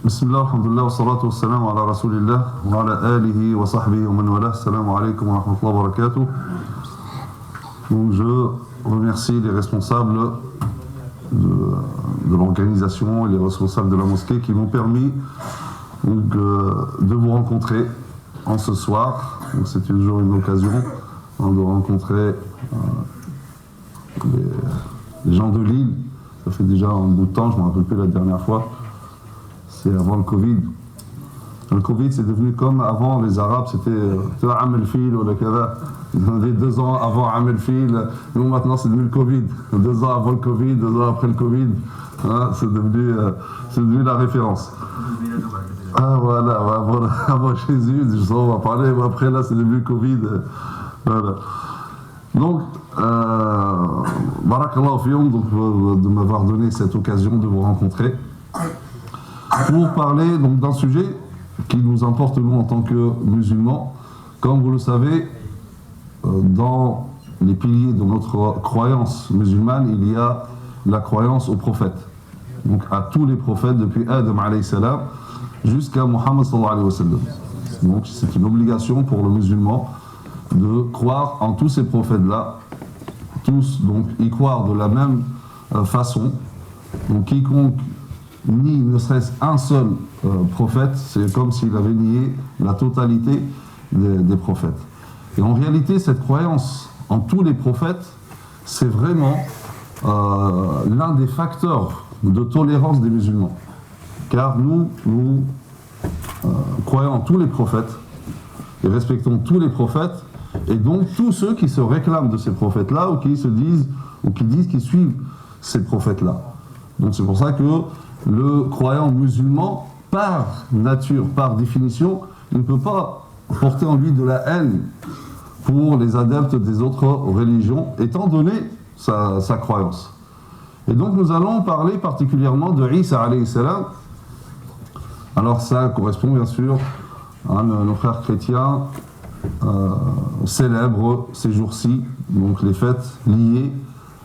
Bismillah, alhamdulillah, wa salatu wa salam ala rasulillah, wa ala alihi wa sahbihi wa man wala, assalamu alaikum wa rahmatullahi wa barakatuh. Donc je remercie les responsables de l'organisation et les responsables de la mosquée qui m'ont permis donc, de vous rencontrer en ce soir. Donc c'est toujours une occasion de rencontrer les gens de Lille. Ça fait déjà un bout de temps, je ne me rappelle plus la dernière fois. C'est avant le Covid. Le Covid, c'est devenu comme avant les Arabes, c'était Amel Fil ou le Kada. Ils en avaient 2 ans avant Amel Fil. Nous, maintenant, c'est devenu le Covid. 2 ans avant le Covid, 2 ans après le Covid. Hein, c'est devenu la référence. Ah voilà, avant Jésus, je sais, on va parler, mais après là, c'est devenu le Covid. Voilà. Donc, Barakallahu Fiyum, de m'avoir donné cette occasion de vous rencontrer pour parler donc d'un sujet qui nous importe nous en tant que musulmans. Comme vous le savez, dans les piliers de notre croyance musulmane, il y a la croyance aux prophètes. Donc à tous les prophètes depuis Adam alayhi salam jusqu'à Muhammad sallallahu alayhi wa sallam. Donc c'est une obligation pour le musulman de croire en tous ces prophètes-là, tous donc y croire de la même façon. Donc quiconque nie ne serait-ce un seul prophète, c'est comme s'il avait nié la totalité des prophètes. Et en réalité, cette croyance en tous les prophètes, c'est vraiment l'un des facteurs de tolérance des musulmans. Car nous croyons en tous les prophètes et respectons tous les prophètes, et donc tous ceux qui se réclament de ces prophètes-là ou qui disent qu'ils suivent ces prophètes-là. Donc c'est pour ça que le croyant musulman, par nature, par définition, il ne peut pas porter en lui de la haine pour les adeptes des autres religions, étant donné sa croyance. Et donc nous allons parler particulièrement de Isa alayhi salam. Alors ça correspond bien sûr à nos frères chrétiens célèbrent ces jours-ci, donc les fêtes liées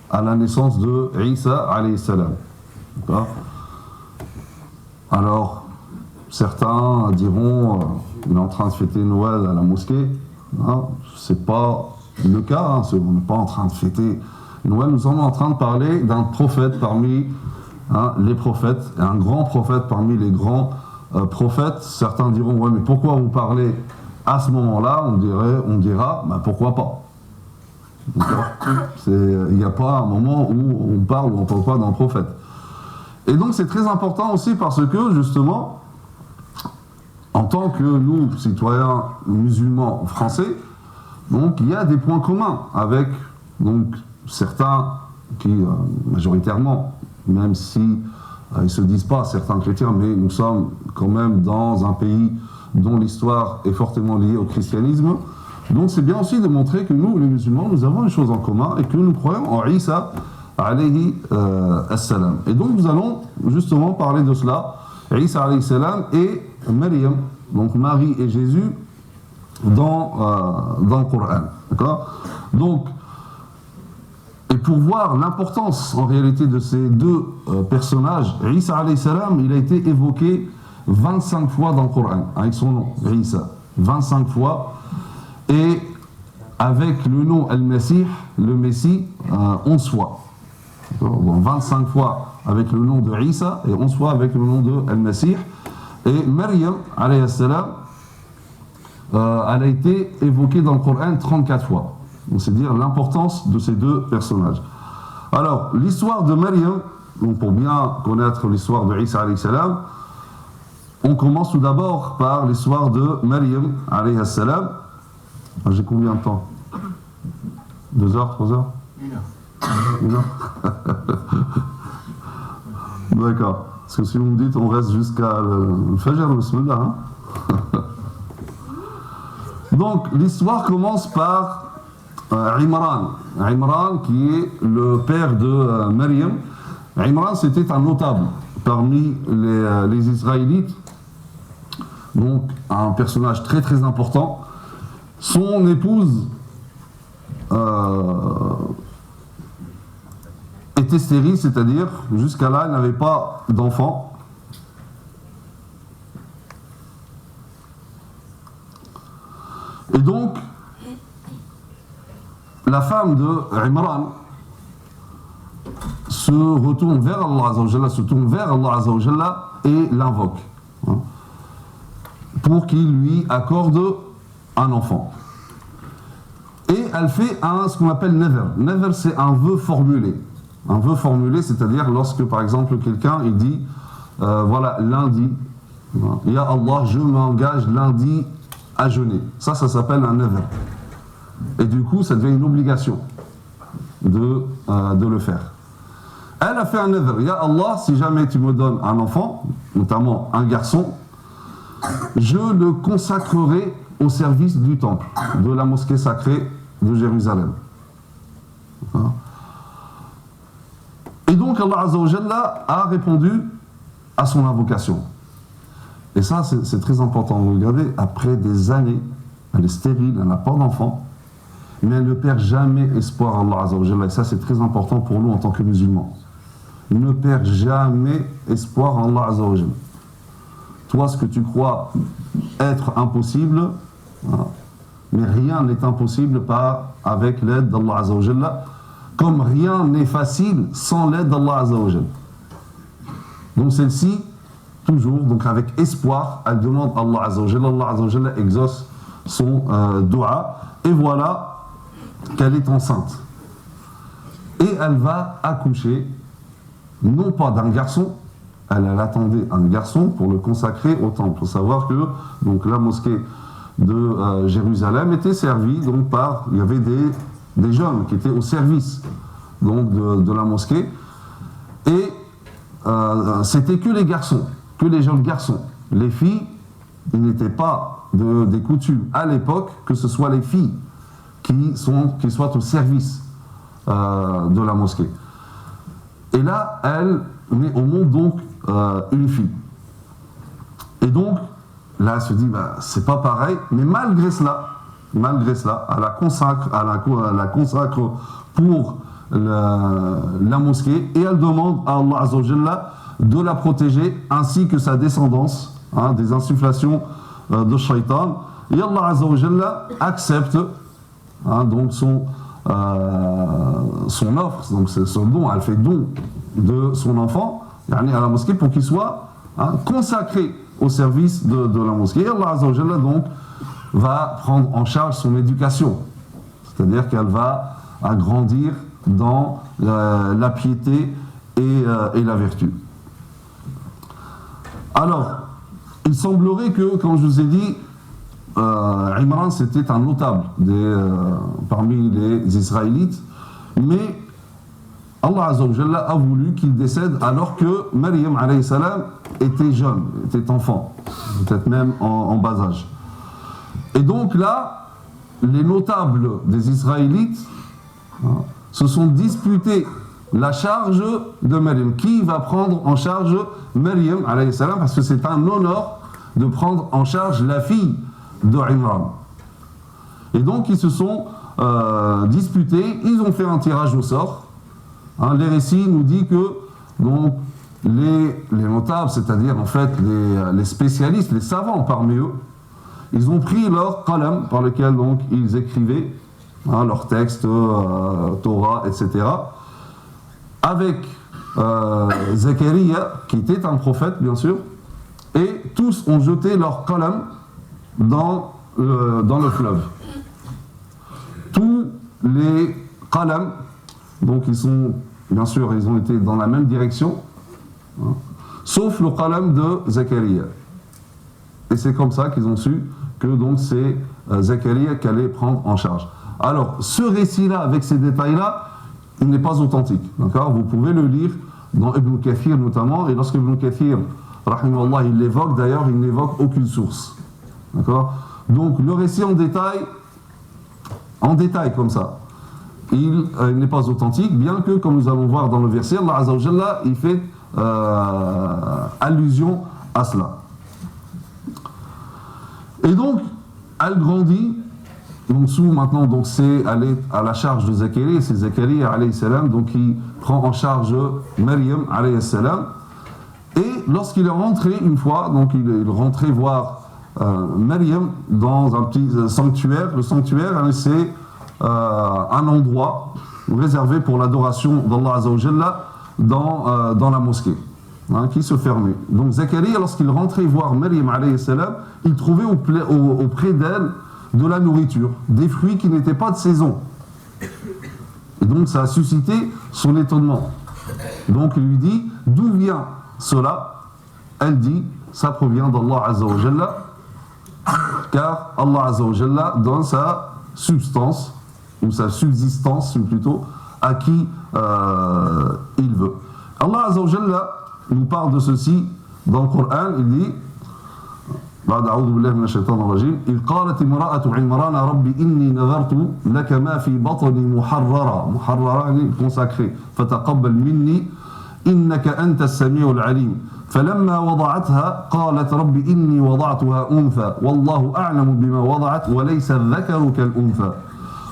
à la naissance de Isa alayhi salam. D'accord ? Alors, certains diront il est en train de fêter Noël à la mosquée. Hein, c'est pas le cas, hein, on n'est pas en train de fêter Noël, nous sommes en train de parler d'un prophète parmi les prophètes, et un grand prophète parmi les grands prophètes. Certains diront ouais, mais pourquoi vous parlez à ce moment-là? On dira bah, pourquoi pas. Il n'y a pas un moment où on parle ou on ne parle pas d'un prophète. Et donc c'est très important aussi parce que justement, en tant que nous, citoyens musulmans français, donc il y a des points communs avec donc, certains qui, majoritairement, même si ils ne se disent pas certains chrétiens, mais nous sommes quand même dans un pays dont l'histoire est fortement liée au christianisme. Donc c'est bien aussi de montrer que nous, les musulmans, nous avons une chose en commun et que nous croyons en Isa alayhi salam. Et donc nous allons justement parler de cela, Isa alayhi salam et Maryam, donc Marie et Jésus, dans le Coran. D'accord ? Donc, et pour voir l'importance en réalité de ces deux personnages, Isa alayhi salam, il a été évoqué 25 fois dans le Coran, avec son nom, Isa, 25 fois, et avec le nom Al-Masih, le Messie, 11 fois. Donc 25 fois avec le nom de Isa et 11 fois avec le nom de Al-Masih. Et Maryam, alayhi salam, elle a été évoquée dans le Coran 34 fois. Donc c'est dire l'importance de ces deux personnages. Alors, l'histoire de Maryam, donc pour bien connaître l'histoire de Isa alayhi salam, on commence tout d'abord par l'histoire de Maryam alayhi salam. J'ai combien de temps? 2 heures, 3 heures? 1 heure. D'accord. Parce que si vous me dites on reste jusqu'à le Fajr, bismillah. Hein. Donc l'histoire commence par Imran. Imran qui est le père de Maryam. Imran c'était un notable parmi les Israélites. Donc un personnage très très important. Son épouse était stérile, c'est-à-dire jusqu'à là elle n'avait pas d'enfant. la femme de Imran se retourne vers Allah Azza wa Jalla, se tourne vers Allah Azza wa Jalla et l'invoque, hein, pour qu'il lui accorde un enfant. Et elle fait ce qu'on appelle never. Never, c'est un vœu formulé. Un vœu formulé, c'est-à-dire lorsque, par exemple, quelqu'un il dit, voilà, lundi, Ya Allah, je m'engage lundi à jeûner. Ça s'appelle un never. Et du coup, ça devient une obligation de le faire. Elle a fait un never. Ya Allah, si jamais tu me donnes un enfant, notamment un garçon, je le consacrerai au service du temple, de la mosquée sacrée de Jérusalem. Et donc Allah Azza wa Jalla a répondu à son invocation. Et ça, c'est très important. Vous regardez, après des années, elle est stérile, elle n'a pas d'enfant, mais elle ne perd jamais espoir à Allah Azza wa Jalla. Et ça, c'est très important pour nous en tant que musulmans. Ne perds jamais espoir en Allah Azza wa Jalla. Toi, ce que tu crois être impossible, mais rien n'est impossible avec l'aide d'Allah Azza wa Jalla, comme rien n'est facile sans l'aide d'Allah Azza wa Jalla. Donc celle-ci, toujours, donc avec espoir, elle demande à Allah Azza wa Jalla. Allah Azza wa Jalla exauce son dua, et voilà qu'elle est enceinte. Et elle va accoucher, non pas d'un garçon, elle attendait un garçon pour le consacrer au temple. Il faut savoir que donc, la mosquée de Jérusalem était servie donc, il y avait des jeunes qui étaient au service donc, de la mosquée, et c'était que les garçons, que les jeunes garçons. Les filles, il n'était pas des coutumes à l'époque que ce soit les filles qui soient au service de la mosquée. Et là, elle met au monde donc une fille. Et donc, là, elle se dit, c'est pas pareil, mais malgré cela, elle la consacre pour la mosquée, et elle demande à Allah Azza wa Jalla de la protéger, ainsi que sa descendance, des insufflations de shaitan. Et Allah Azza wa Jalla accepte donc son offre, donc c'est son don, elle fait don de son enfant à la mosquée pour qu'il soit consacré au service de la mosquée. Et Allah Azza wa Jalla donc va prendre en charge son éducation, c'est-à-dire qu'elle va grandir dans la piété et la vertu. Alors, il semblerait que, comme je vous ai dit, Imran c'était un notable parmi les Israélites, mais Allah Azza wa Jalla a voulu qu'il décède alors que Maryam alayhi salam était jeune, était enfant, peut-être même en bas âge. Et donc là, les notables des Israélites se sont disputés la charge de Maryam. Qui va prendre en charge Maryam alayhi salam, parce que c'est un honneur de prendre en charge la fille de Imran. Et donc ils se sont disputés, ils ont fait un tirage au sort. Les récits nous disent que donc, les notables, c'est-à-dire en fait les spécialistes, les savants parmi eux, ils ont pris leur qalam par lequel donc, ils écrivaient leurs textes, Torah, etc. Avec Zacharia, qui était un prophète bien sûr, et tous ont jeté leur qalam dans le fleuve. Tous les qalam, donc ils sont, bien sûr, ils ont été dans la même direction, sauf le qalam de Zacharia. Et c'est comme ça qu'ils ont su que donc c'est Zacharia qui allait prendre en charge. Alors, ce récit-là, avec ces détails-là, il n'est pas authentique. D'accord ? Vous pouvez le lire dans Ibn Kathir notamment, et lorsque Ibn Kathir, rahimahullah, il l'évoque, d'ailleurs, il n'évoque aucune source. D'accord ? Donc, le récit en détail comme ça, il n'est pas authentique, bien que, comme nous allons voir dans le verset, Allah Azza wa Jalla, il fait allusion à cela. Et donc, elle grandit, donc maintenant, donc elle est à la charge de Zacharia, c'est Zacharia alayhi salam, donc il prend en charge Maryam alayhi salam. Et lorsqu'il est rentré une fois, donc il rentrait voir Maryam dans un petit sanctuaire. Le sanctuaire, c'est un endroit réservé pour l'adoration d'Allah Azza wa Jalla dans la mosquée, qui se fermait. Donc Zacharie, lorsqu'il rentrait voir Maryam alayhi salam, il trouvait auprès d'elle de la nourriture, des fruits qui n'étaient pas de saison. Et donc ça a suscité son étonnement. Donc il lui dit, d'où vient cela? Elle dit, ça provient d'Allah Azza wa Jalla, car Allah Azza wa Jalla donne sa substance, ou sa subsistance plutôt, à qui il veut. Allah Azza wa Jalla nous parle de ceci dans le Coran. Il dit, بعد أعوذ بالله من الشيطان الرجيم إذ قالت امرأة عمران ربي إني نذرت لك ما في بطني محررة يعني consacré فتقبل مني إنك أنت السميع العليم فلما وضعتها قالت ربي إني وضعتها أنثى والله أعلم بما وضعت وليس الذكر كالأنثى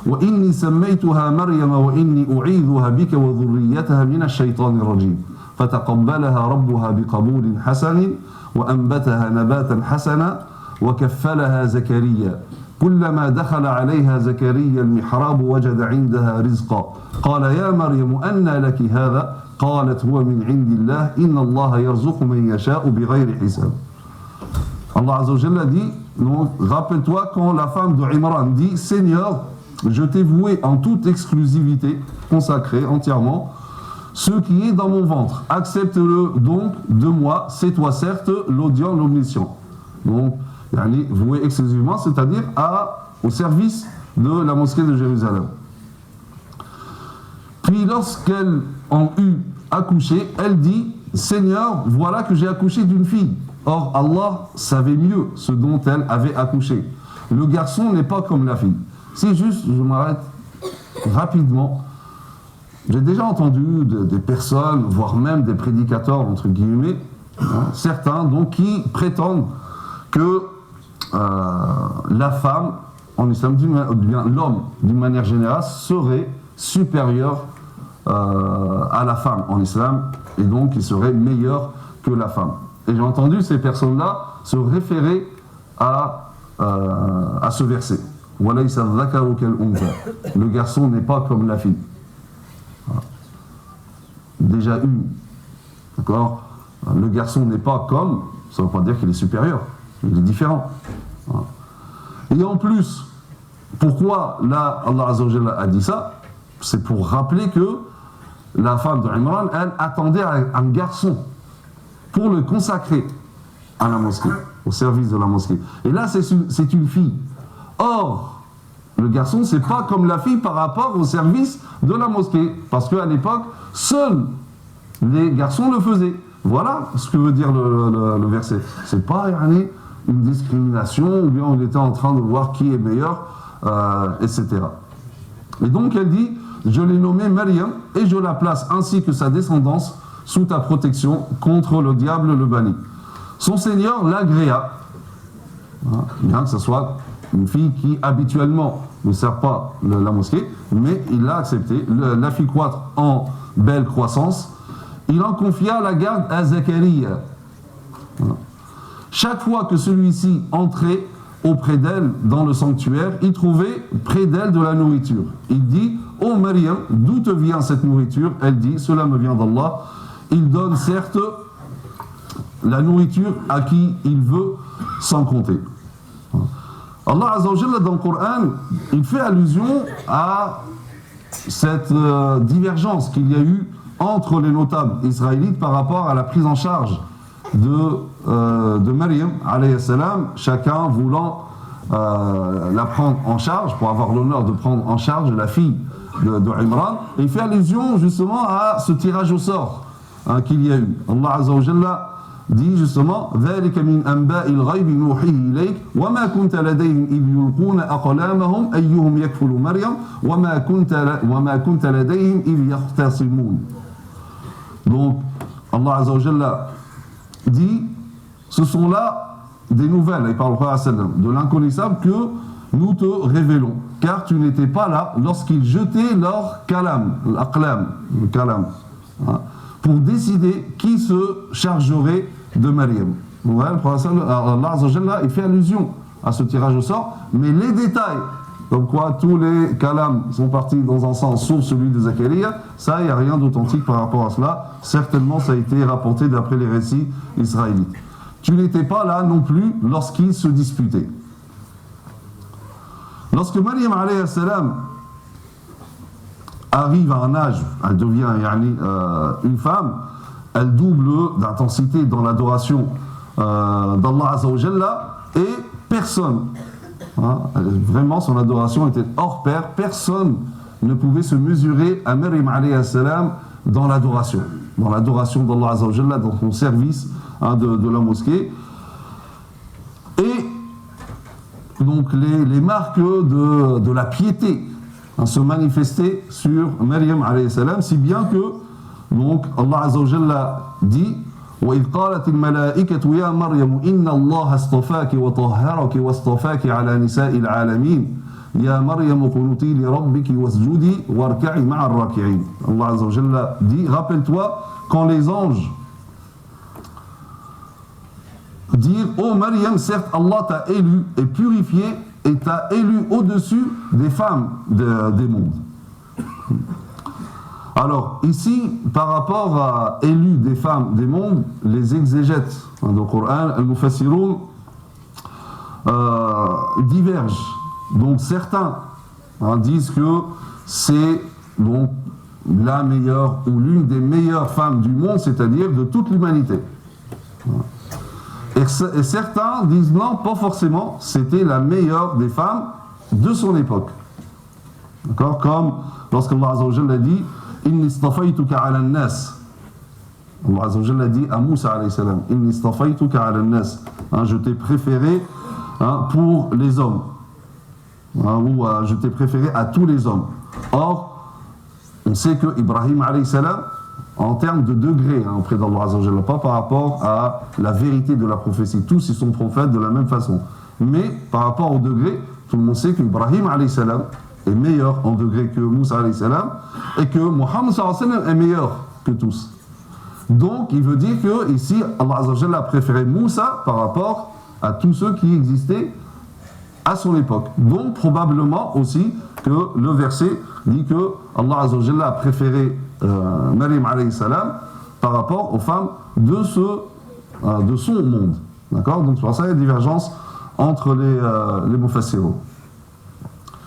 وإني سميتها مريم وإني أعيذها بك وذريتها من الشيطان الرجيم فتقبلها ربها بقبول حسن وأنبتها نباتا حسنا وكفلها زكريا كلما دخل عليها زكريا المحراب وجد عندها رزقا قال يا مريم أنى لك هذا قالت هو من عند الله إن الله يرزق من يشاء بغير حساب. Allah Azza wa Jalla dit, donc, rappelle-toi quand la femme de Imran dit, Seigneur, je t'ai voué en toute exclusivité, consacré entièrement, ce qui est dans mon ventre. Accepte-le donc de moi, c'est toi certes l'audient, l'omniscient. Donc, voué exclusivement, c'est-à-dire au service de la mosquée de Jérusalem. Puis lorsqu'elle en eut accouché, elle dit, Seigneur, voilà que j'ai accouché d'une fille. Or, Allah savait mieux ce dont elle avait accouché. Le garçon n'est pas comme la fille. C'est juste, je m'arrête rapidement. J'ai déjà entendu des personnes, voire même des prédicateurs, entre guillemets, certains donc, qui prétendent que la femme, en islam, ou bien l'homme, d'une manière générale, serait supérieur à la femme en islam, et donc il serait meilleur que la femme. Et j'ai entendu ces personnes-là se référer à ce verset. Le garçon n'est pas comme la fille. Déjà une. D'accord? Le garçon n'est pas comme, ça ne veut pas dire qu'il est supérieur, il est différent. Et en plus, pourquoi là Allah Azza wa Jalla a dit ça? C'est pour rappeler que la femme de Imran, elle attendait un garçon pour le consacrer à la mosquée, au service de la mosquée. Et là, c'est une fille. Or, le garçon, c'est pas comme la fille par rapport au service de la mosquée. Parce qu'à l'époque, seuls les garçons le faisaient. Voilà ce que veut dire le verset. C'est pas une discrimination, ou bien on était en train de voir qui est meilleur, etc. Et donc elle dit, je l'ai nommée Maryam et je la place ainsi que sa descendance sous ta protection contre le diable le banni. Son Seigneur l'agréa, bien que ce soit une fille qui habituellement ne sert pas la mosquée, mais il l'a accepté, la fit croître en belle croissance. Il en confia la garde à Zacharia. Chaque fois que celui-ci entrait auprès d'elle dans le sanctuaire, il trouvait près d'elle de la nourriture. Il dit, « Oh Maryam, d'où te vient cette nourriture ?» Elle dit, « Cela me vient d'Allah. Il donne certes la nourriture à qui il veut sans compter. » Allah Azza wa Jalla dans le Coran, il fait allusion à cette divergence qu'il y a eu entre les notables israélites par rapport à la prise en charge de Maryam, alayhi salam, chacun voulant la prendre en charge, pour avoir l'honneur de prendre en charge la fille de Imran. Et il fait allusion justement à ce tirage au sort qu'il y a eu. Allah Azza wa Jalla dit justement ذلك من أنباء الغيب نوحيه إليك وما كنت لديهم إذ يلقون أقلامهم أيهم يكفل مريم وما كنت لديهم إذ يختصمون. Donc Allah Azza wa Jalla dit, ce sont là des nouvelles, il parle de l'inconnaissable que nous te révélons, car tu n'étais pas là lorsqu'ils jetaient leur kalam, l'aqlam, le kalam, pour décider qui se chargerait de Maryam. Ouais, Allah Azza wa Jalla, il fait allusion à ce tirage au sort, mais les détails comme quoi tous les kalams sont partis dans un sens sauf celui de Zacharia, ça, il n'y a rien d'authentique par rapport à cela. Certainement, ça a été rapporté d'après les récits israélites. Tu n'étais pas là non plus lorsqu'ils se disputaient. Lorsque Maryam alayhi salam arrive à un âge, elle devient une femme, elle double d'intensité dans l'adoration d'Allah Azza wa Jalla, et personne, vraiment son adoration était hors pair, personne ne pouvait se mesurer à Maryam alayhi salam dans l'adoration d'Allah Azza wa Jalla, dans son service de la mosquée. Et donc les marques de la piété se manifestaient sur Maryam alayhi salam, si bien que donc Allah Azza wa Jalla dit وإذ قالت الملائكة يا مريم إن الله اصطفاك وطهرك واصطفاك على نساء العالمين يا مريم قنوتي لربك واسجدي واركعي مع الراكعين. Allah Azza wa Jalla dit, rappelle-toi quand les anges dirent ô Maryam, certes Allah t'a élu et purifié et t'a élu au-dessus des femmes des mondes. Alors, ici, par rapport à élu des femmes des mondes, les exégètes du Coran, al-Mufassiroun, divergent. Donc, certains disent que c'est donc la meilleure ou l'une des meilleures femmes du monde, c'est-à-dire de toute l'humanité. Et certains disent non, pas forcément, c'était la meilleure des femmes de son époque. D'accord? Comme lorsque Allah Azza wa Jalla dit Inni stafaytuka ala an-nas. Allah Azza wa Jalla dit à Moussa alayhi salam Inni stafaytuka ala an-nas. Je t'ai préféré pour les hommes. Ou je t'ai préféré à tous les hommes. Or, on sait que Ibrahim alayhi salam, en termes de degré auprès d'Allah Azza wa Jalla, pas par rapport à la vérité de la prophétie. Tous ils sont prophètes de la même façon. Mais par rapport au degré, tout le monde sait qu'Ibrahim alayhi salam est meilleur en degré que Moussa alayhi salam et que Muhammad sallallahu alayhi wa sallam est meilleur que tous. Donc il veut dire que ici Allah Azza wa Jalla a préféré Moussa par rapport à tous ceux qui existaient à son époque. Donc probablement aussi que le verset dit que Allah Azza wa Jalla a préféré Maryam alayhi salam par rapport aux femmes de son monde. D'accord? Donc c'est pour ça qu'il y a divergence entre les mufassirun.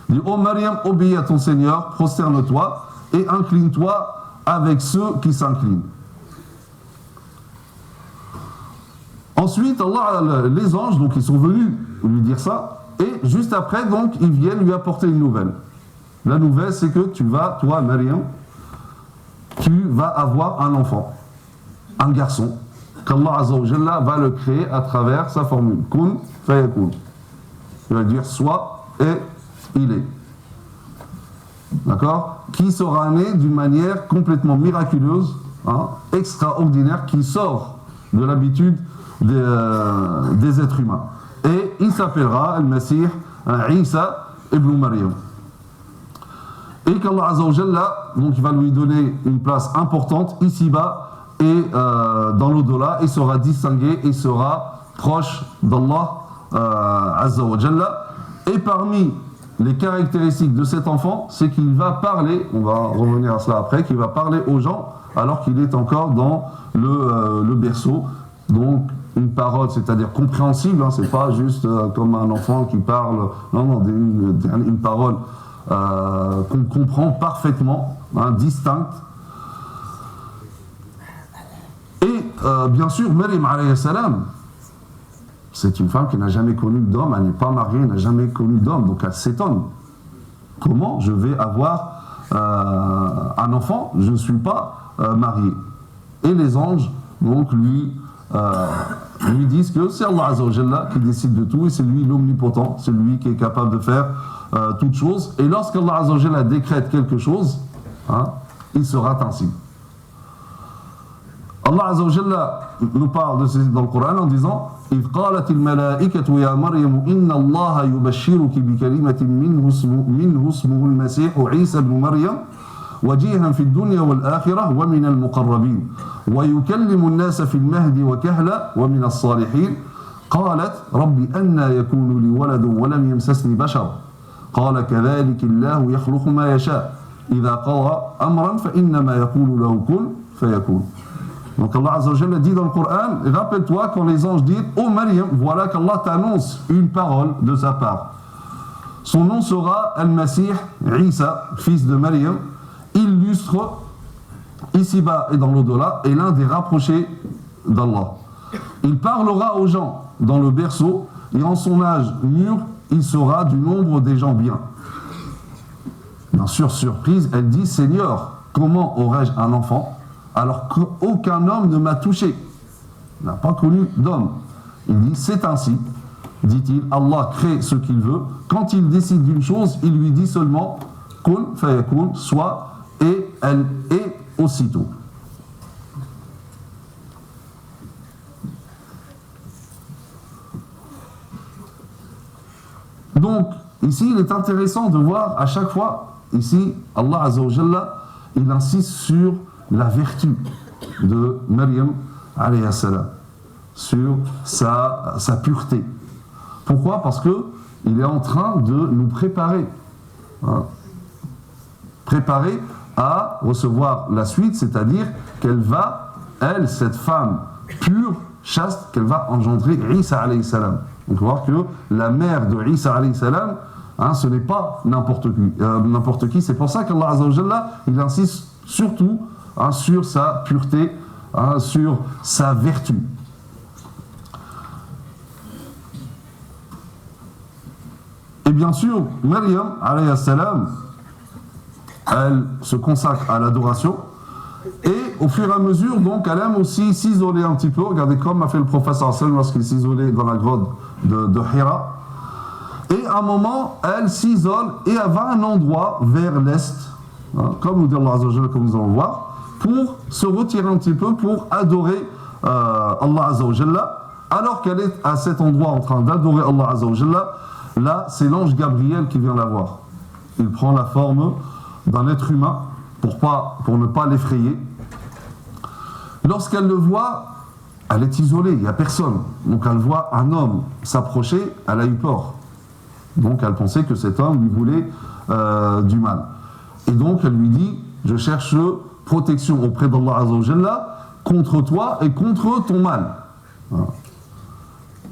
Il dit, ô Maryam, obéis à ton Seigneur, prosterne-toi et incline-toi avec ceux qui s'inclinent. Ensuite, les anges, donc ils sont venus lui dire ça, et juste après, donc, ils viennent lui apporter une nouvelle. La nouvelle, c'est que toi, Maryam, tu vas avoir un enfant, un garçon, qu'Allah Azza wa Jalla va le créer à travers sa formule. Kun fayakun. Il va dire soit et il est. D'accord? Qui sera né d'une manière complètement miraculeuse, extraordinaire, qui sort de l'habitude des êtres humains. Et il s'appellera Al-Masih Isa ibn Maryam. Et qu'Allah Azza wa Jalla, donc il va lui donner une place importante ici-bas et dans l'au-delà, et sera distingué et sera proche d'Allah Azza wa Jalla. Et parmi les caractéristiques de cet enfant, c'est qu'il va parler, on va revenir à cela après, qu'il va parler aux gens alors qu'il est encore dans le berceau. Donc une parole, c'est-à-dire compréhensible, c'est pas juste comme un enfant qui parle, non, une parole qu'on comprend parfaitement, distincte. Et bien sûr, Maryam alayhi salam, c'est une femme qui n'a jamais connu d'homme, elle n'est pas mariée, elle n'a jamais connu d'homme, donc elle s'étonne. Comment je vais avoir un enfant? Je ne suis pas mariée. Et les anges, donc, lui disent que c'est Allah Azza wa Jalla qui décide de tout, et c'est lui l'omnipotent, c'est lui qui est capable de faire toutes choses. Et lorsqu'Allah Azza wa Jalla décrète quelque chose, il sera ainsi. Allah Azza wa Jalla nous parle de ceci dans le Coran en disant إذ قالت الملائكة يا مريم إن الله يبشرك بكلمة منه اسمه المسيح عيسى بن مريم وجيها في الدنيا والآخرة ومن المقربين ويكلم الناس في المهد وكهلا ومن الصالحين قالت رب أنى يكون لي ولد ولم يمسسني بشر قال كذلك الله يخلق ما يشاء إذا قضى أمرا فإنما يقول له كن فيكون. Donc Allah Azza wa Jalla dit dans le Coran, rappelle-toi quand les anges disent « Oh Maryam, voilà qu'Allah t'annonce une parole de sa part. Son nom sera Al-Masih Isa, fils de Maryam, illustre ici-bas et dans l'au-delà, et l'un des rapprochés d'Allah. Il parlera aux gens dans le berceau, et en son âge mûr, il sera du nombre des gens bien. » Bien sûr, surprise, elle dit « Seigneur, comment aurais-je un enfant alors qu'aucun homme ne m'a touché. Il n'a pas connu d'homme. » Il dit « C'est ainsi, dit-il, Allah crée ce qu'il veut. Quand il décide d'une chose, il lui dit seulement « Kun fayakun » soit, et elle est aussitôt. Donc, ici, il est intéressant de voir à chaque fois, ici, Allah Azza wa Jalla, il insiste sur la vertu de Maryam, alayhi salam, sur sa pureté. Pourquoi ? Parce qu'il est en train de nous préparer. Préparer à recevoir la suite, c'est-à-dire qu'elle va, elle, cette femme pure, chaste, qu'elle va engendrer Isa alayhi salam. Donc, on va voir que la mère de Isa alayhi salam, ce n'est pas n'importe qui. C'est pour ça qu'Allah Azza wa Jalla, il insiste surtout sur sa pureté, sur sa vertu. Et bien sûr, Maryam, alayhi salam, elle se consacre à l'adoration, et au fur et à mesure, donc, elle aime aussi s'isoler un petit peu. Regardez comme a fait le professeur Hassan lorsqu'il s'isolait dans la grotte de Hira. Et à un moment, elle s'isole et elle va à un endroit vers l'est, comme nous dit Allah Azza wa Jalla, comme nous allons le voir, pour se retirer un petit peu, pour adorer Allah Azza wa Jalla. Alors qu'elle est à cet endroit en train d'adorer Allah Azza wa Jalla, là, c'est l'ange Gabriel qui vient la voir. Il prend la forme d'un être humain pour ne pas l'effrayer. Lorsqu'elle le voit, elle est isolée, il n'y a personne. Donc elle voit un homme s'approcher, elle a eu peur. Donc elle pensait que cet homme lui voulait du mal. Et donc elle lui dit, je cherche protection auprès d'Allah Azza wa Jalla contre toi et contre ton mal. Voilà.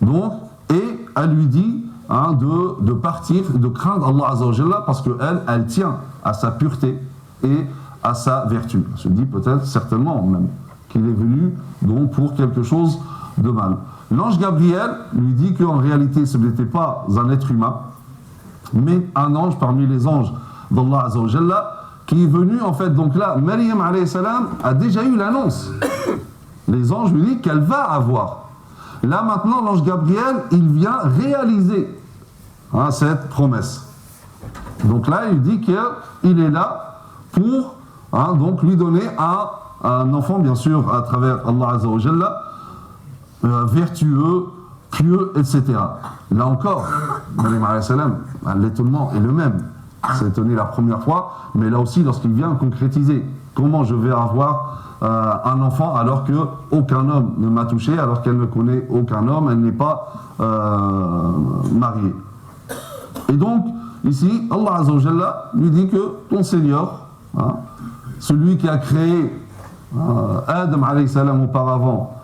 Donc, et elle lui dit de partir, de craindre Allah Azza wa Jalla parce qu'elle, elle tient à sa pureté et à sa vertu. Elle se dit peut-être, certainement même, qu'il est venu donc pour quelque chose de mal. L'ange Gabriel lui dit qu'en réalité ce n'était pas un être humain, mais un ange parmi les anges d'Allah Azza wa Jalla qui est venu en fait, donc là, Maryam alayhi salam a déjà eu l'annonce. Les anges lui disent qu'elle va avoir. Là maintenant, l'ange Gabriel, il vient réaliser cette promesse. Donc là, il dit qu'il est là pour donc lui donner un enfant, bien sûr, à travers Allah Azza wa Jalla, vertueux, pieux, etc. Là encore, Maryam alayhi salam, l'étonnement est le même. C'est étonné la première fois, mais là aussi, lorsqu'il vient concrétiser, comment je vais avoir un enfant alors qu'aucun homme ne m'a touché, alors qu'elle ne connaît aucun homme, elle n'est pas mariée. Et donc, ici, Allah Azza wa Jalla lui dit que ton Seigneur, celui qui a créé Adam alayhi salam auparavant,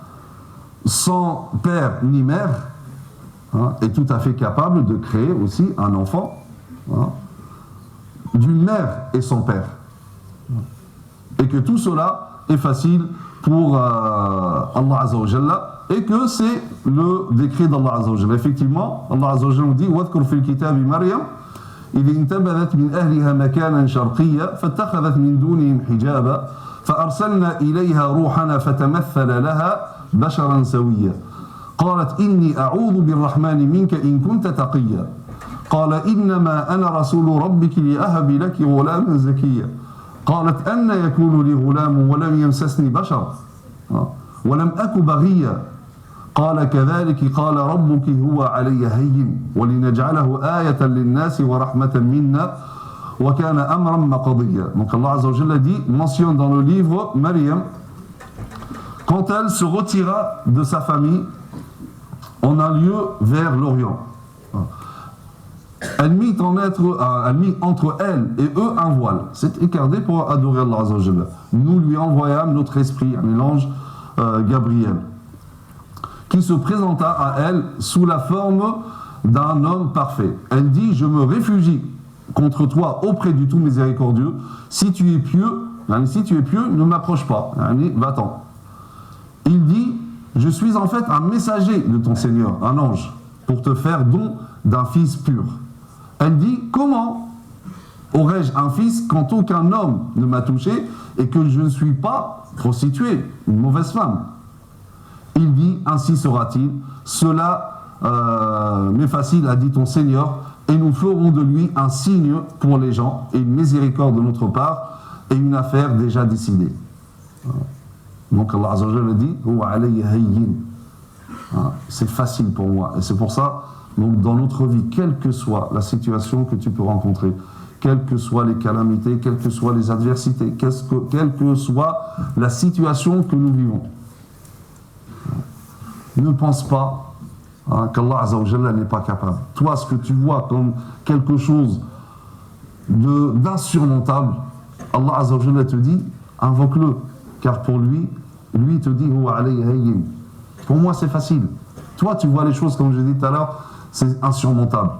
sans père ni mère, est tout à fait capable de créer aussi un enfant d'une mère et son père. Et que tout cela est facile pour Allah Azza wa Jalla, et que c'est le décret d'Allah Azza wa Jalla. Effectivement, Allah Azza wa Jalla nous dit وَاذْكُرْ فِي الْكِتَابِ مَرْيَمَ إِذِ انْتَبَذَتْ مِنْ أَهْلِهَا مَكَانًا شَرْقِيًّا فَاتَّخَذَتْ مِنْ دُونِهِمْ حِجَابًا فَأَرْسَلْنَا إِلَيْهَا روحنا فتمثل لها بشرا سويا قالت إني أعوذ بالرحمن منك إن كنت تقيا قال إنما أنا رسول ربك لأهب لك غلاما زكيا قالت أن يكون لي غلام ولم يمسسني بشر ولم أك بغيا قال كذلك قال ربك هو علي هين ولنجعله آية للناس ورحمة منا وكان أمرا مقضيا. Donc Allah Azza wa Jalla dit, mentionne dans le livre Maryam, quand elle se retira de sa famille en un lieu vers l'Orient. elle mit entre elle et eux un voile. C'est écarté pour adorer Allah Azza wa Jalla. Nous lui envoyâmes notre esprit, l'ange Gabriel, qui se présenta à elle sous la forme d'un homme parfait. Elle dit, je me réfugie contre toi auprès du tout miséricordieux. Si tu es pieux, ne m'approche pas. Va-t'en. Il dit, je suis en fait un messager de ton Seigneur, un ange, pour te faire don d'un fils pur. Elle dit, comment aurais-je un fils quand aucun homme ne m'a touché et que je ne suis pas prostituée, une mauvaise femme? Il dit, ainsi sera-t-il, cela m'est facile, a dit ton Seigneur, et nous ferons de lui un signe pour les gens et une miséricorde de notre part et une affaire déjà décidée. Donc Allah Azza wa Jalla dit, c'est facile pour moi. Et c'est pour ça, donc, dans notre vie, quelle que soit la situation que tu peux rencontrer, quelles que soient les calamités, quelles que soient les adversités, quelle que soit la situation que nous vivons, ne pense pas qu'Allah Azza wa Jalla n'est pas capable. Toi, ce que tu vois comme quelque chose d'insurmontable, Allah Azza wa Jalla te dit, invoque-le, car pour lui te dit, pour moi c'est facile. Toi, tu vois les choses, comme je l'ai dit tout à l'heure, c'est insurmontable.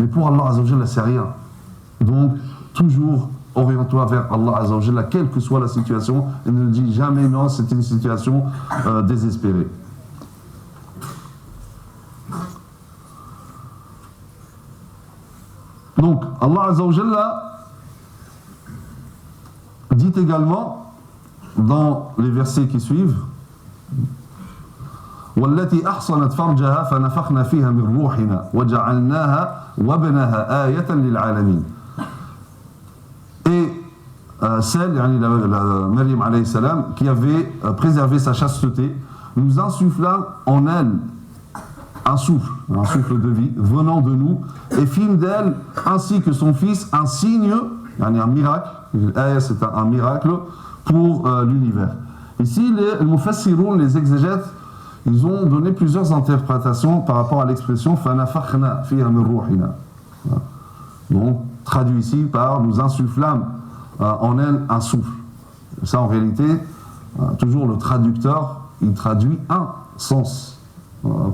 Mais pour Allah Azza wa Jalla, c'est rien. Donc, toujours oriente-toi vers Allah Azza wa Jalla, quelle que soit la situation, et ne dis jamais non, c'est une situation désespérée. Donc, Allah Azza wa Jalla dit également, dans les versets qui suivent, والتي أحصنت فرجها فنفخنا فيها من روحنا وجعلناها وابنها آية للعالمين. Et celle, la Maryam alayhi salam, qui avait préservé sa chasteté, nous insufflâmes en elle un souffle de vie venant de nous, et fîmes d'elle ainsi que son fils un signe, un miracle. C'est un miracle pour l'univers. Ici, les mufassiroun, les exégètes, ils ont donné plusieurs interprétations par rapport à l'expression فَنَفَخْنَا فِيهَا مِنْ رُوحِنَا. Donc, traduit ici par nous insufflâmes en elle un souffle. Ça, en réalité, toujours le traducteur, il traduit un sens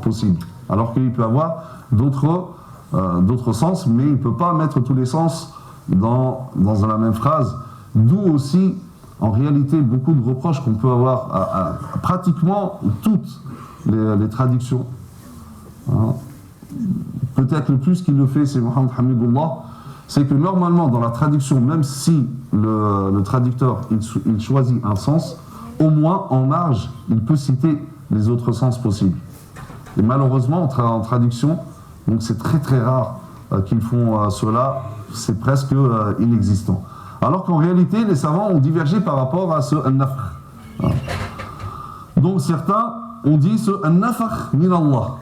possible. Alors qu'il peut avoir d'autres sens, mais il ne peut pas mettre tous les sens dans la même phrase. D'où aussi, en réalité, beaucoup de reproches qu'on peut avoir à pratiquement toutes les traductions. Peut-être le plus qu'il le fait, c'est Mohamed Hamidullah, c'est que normalement, dans la traduction, même si le traducteur il choisit un sens, au moins en marge, il peut citer les autres sens possibles. Et malheureusement, en traduction, donc c'est très très rare qu'ils font cela, c'est presque inexistant. Alors qu'en réalité, les savants ont divergé par rapport à ce an-nafkh. Donc certains ont dit ce an-nafkh min Allah.